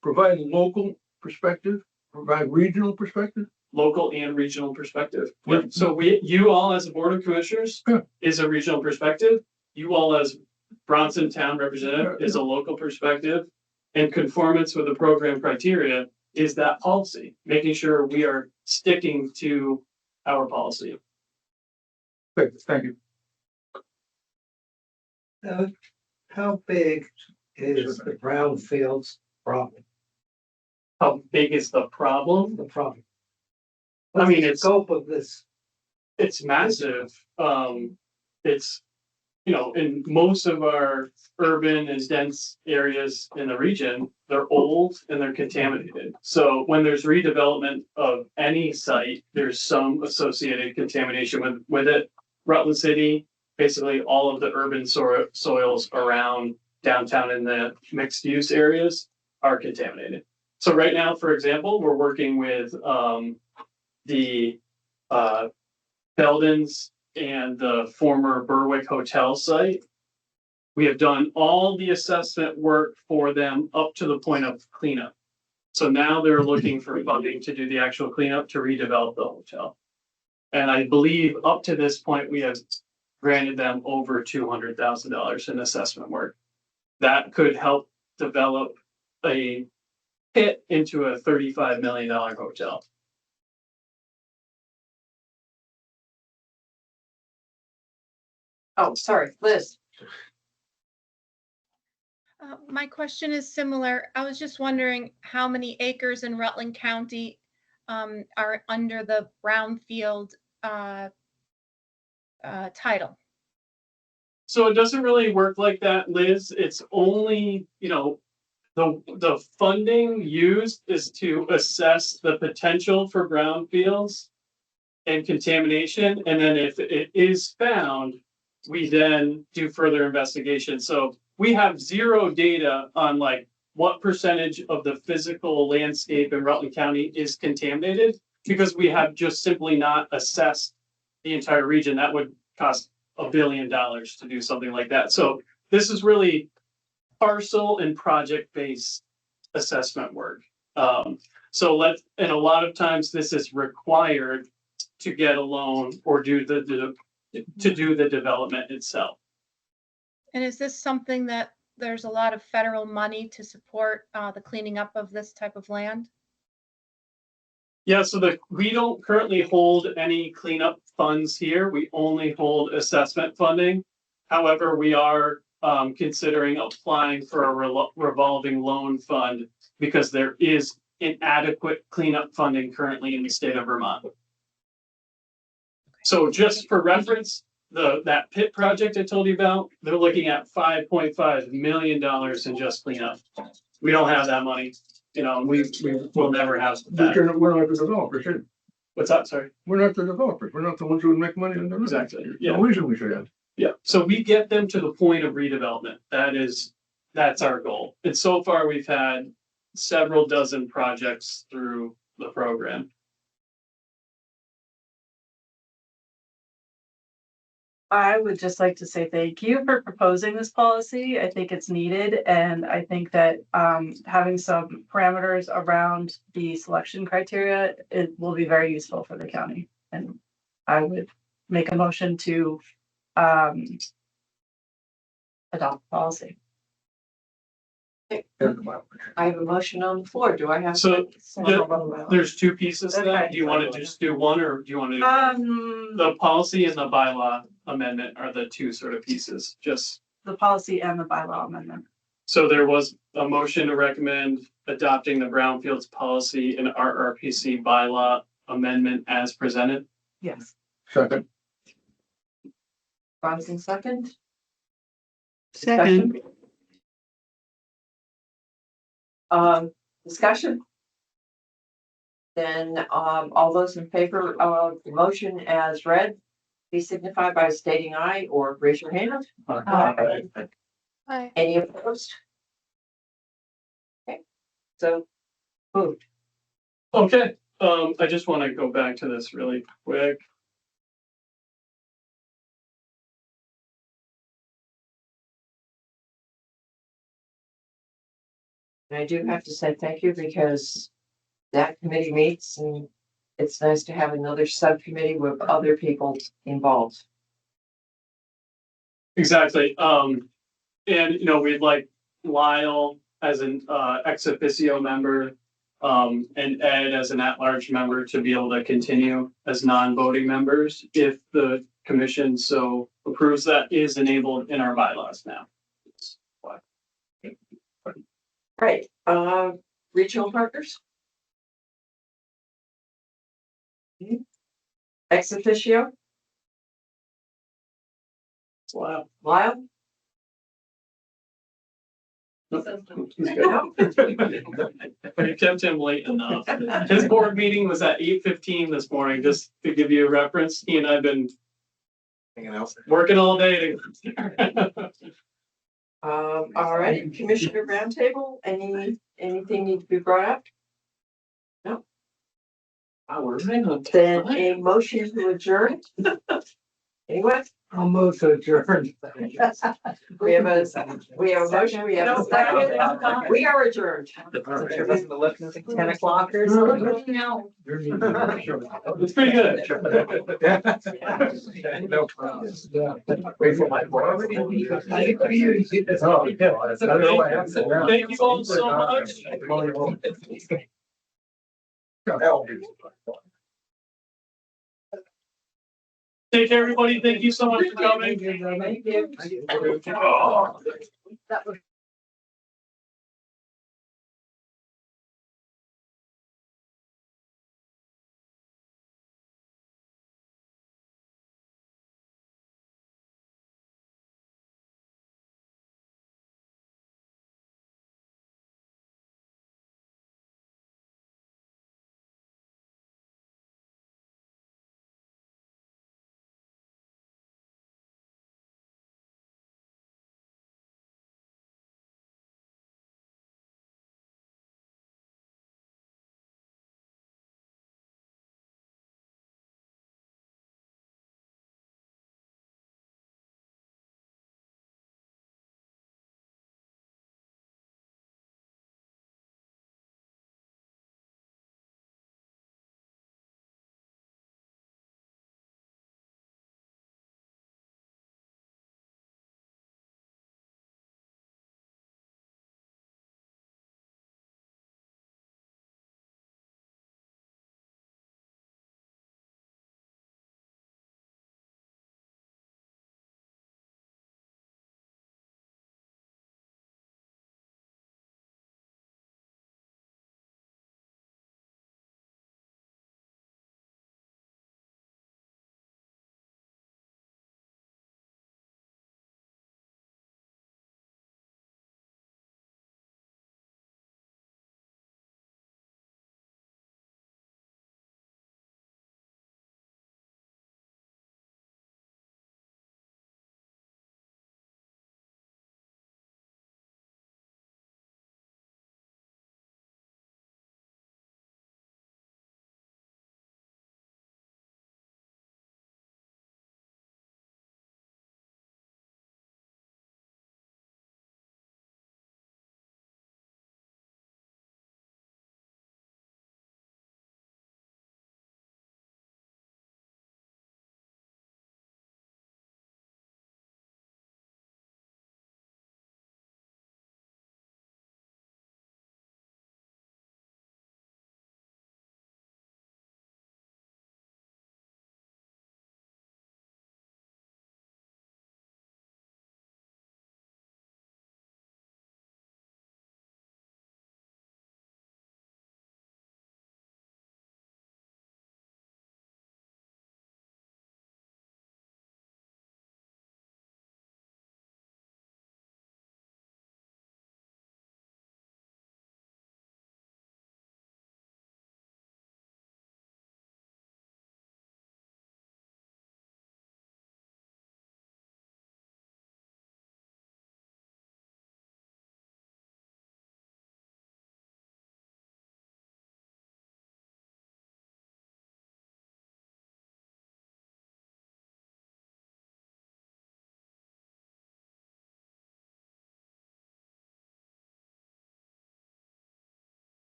Provide local perspective, provide regional perspective. Local and regional perspective. Yeah. So you all as a board of commissioners is a regional perspective. You all as Bronson town representative is a local perspective. And conformance with the program criteria is that policy, making sure we are sticking to our policy. Thank you. How big is the brownfields problem? How big is the problem? The problem. I mean, What's the it's scope of this. It's massive. It's, in most of our urban and dense areas in the region, they're old and they're contaminated. So when there's redevelopment of any site, there's some associated contamination with it. Rutland City, basically all of the urban soils around downtown in the mixed use areas are contaminated. So right now, for example, we're working with the Beldens and the former Berwick Hotel site. We have done all the assessment work for them up to the point of cleanup. So now they're looking for funding to do the actual cleanup to redevelop the hotel. And I believe up to this point, we have granted them over $200,000 in assessment work. That could help develop a pit into a $35 million hotel. Oh, sorry, Liz. My question is similar. I was just wondering how many acres in Rutland County are under the brownfield title? So it doesn't really work like that, Liz. It's only, the funding used is to assess the potential for brownfields and contamination. And then if it is found, we then do further investigation. So we have zero data on what percentage of the physical landscape in Rutland County is contaminated, because we have just simply not assessed the entire region. That would cost $1 billion to do something like that. So this is really parcel and project-based assessment work. And a lot of times this is required to get a loan or do the development itself. And is this something that there's a lot of federal money to support the cleaning up of this type of land? Yeah, so we don't currently hold any cleanup funds here. We only hold assessment funding. However, we are considering applying for a revolving loan fund because there is inadequate cleanup funding currently in the state of Vermont. So just for reference, that pit project I told you about, they're looking at $5.5 million in just cleanup. We don't have that money. We will never have that. We're not the developers. What's that? Sorry. We're not the developers. We're not the ones who would make money on the Exactly. Yeah. No reason we should have. Yeah. So we get them to the point of redevelopment. That's our goal. And so far we've had several dozen projects through the program. I would just like to say thank you for proposing this policy. I think it's needed, and I think that having some parameters around the selection criteria, it will be very useful for the county. And I would make a motion to adopt policy. I have a motion on the floor. Do I have? So there's two pieces to that. Do you want to just do one or do you want to? The policy and the bylaw amendment are the two sort of pieces, just. The policy and the bylaw amendment. So there was a motion to recommend adopting the brownfields policy and RRPC bylaw amendment as presented. Yes. Second. Bronson second. Second, Discussion? Then, all those in favor of the motion as read, please signify by stating aye or raise your hand. Hi. Any opposed? Okay, so moved. Okay, I just want to go back to this really quick. And I do have to say thank you because that committee meets and it's nice to have another subcommittee with other people involved. Exactly, and we'd like Lyle as an ex officio member. And Ed as an at-large member to be able to continue as non-voting members if the commission so approves. That is enabled in our bylaws now. Right, regional partners? Ex officio, Wow. Lyle? You kept him late enough. His board meeting was at 8:15 this morning, just to give you a reference. He and I've been working all day. All right, Commissioner Roundtable, anything need to be brought up? No. We're right on Then time. a motion to adjourn? Anyone? I'll move to adjourn. We have a motion, we have a second. We are adjourned. 10 o'clock or something? No. It's pretty good. No problem. Wait for my voice. Thank you all so much. Take care, everybody. Thank you so much for coming. Thank you. Oh. That was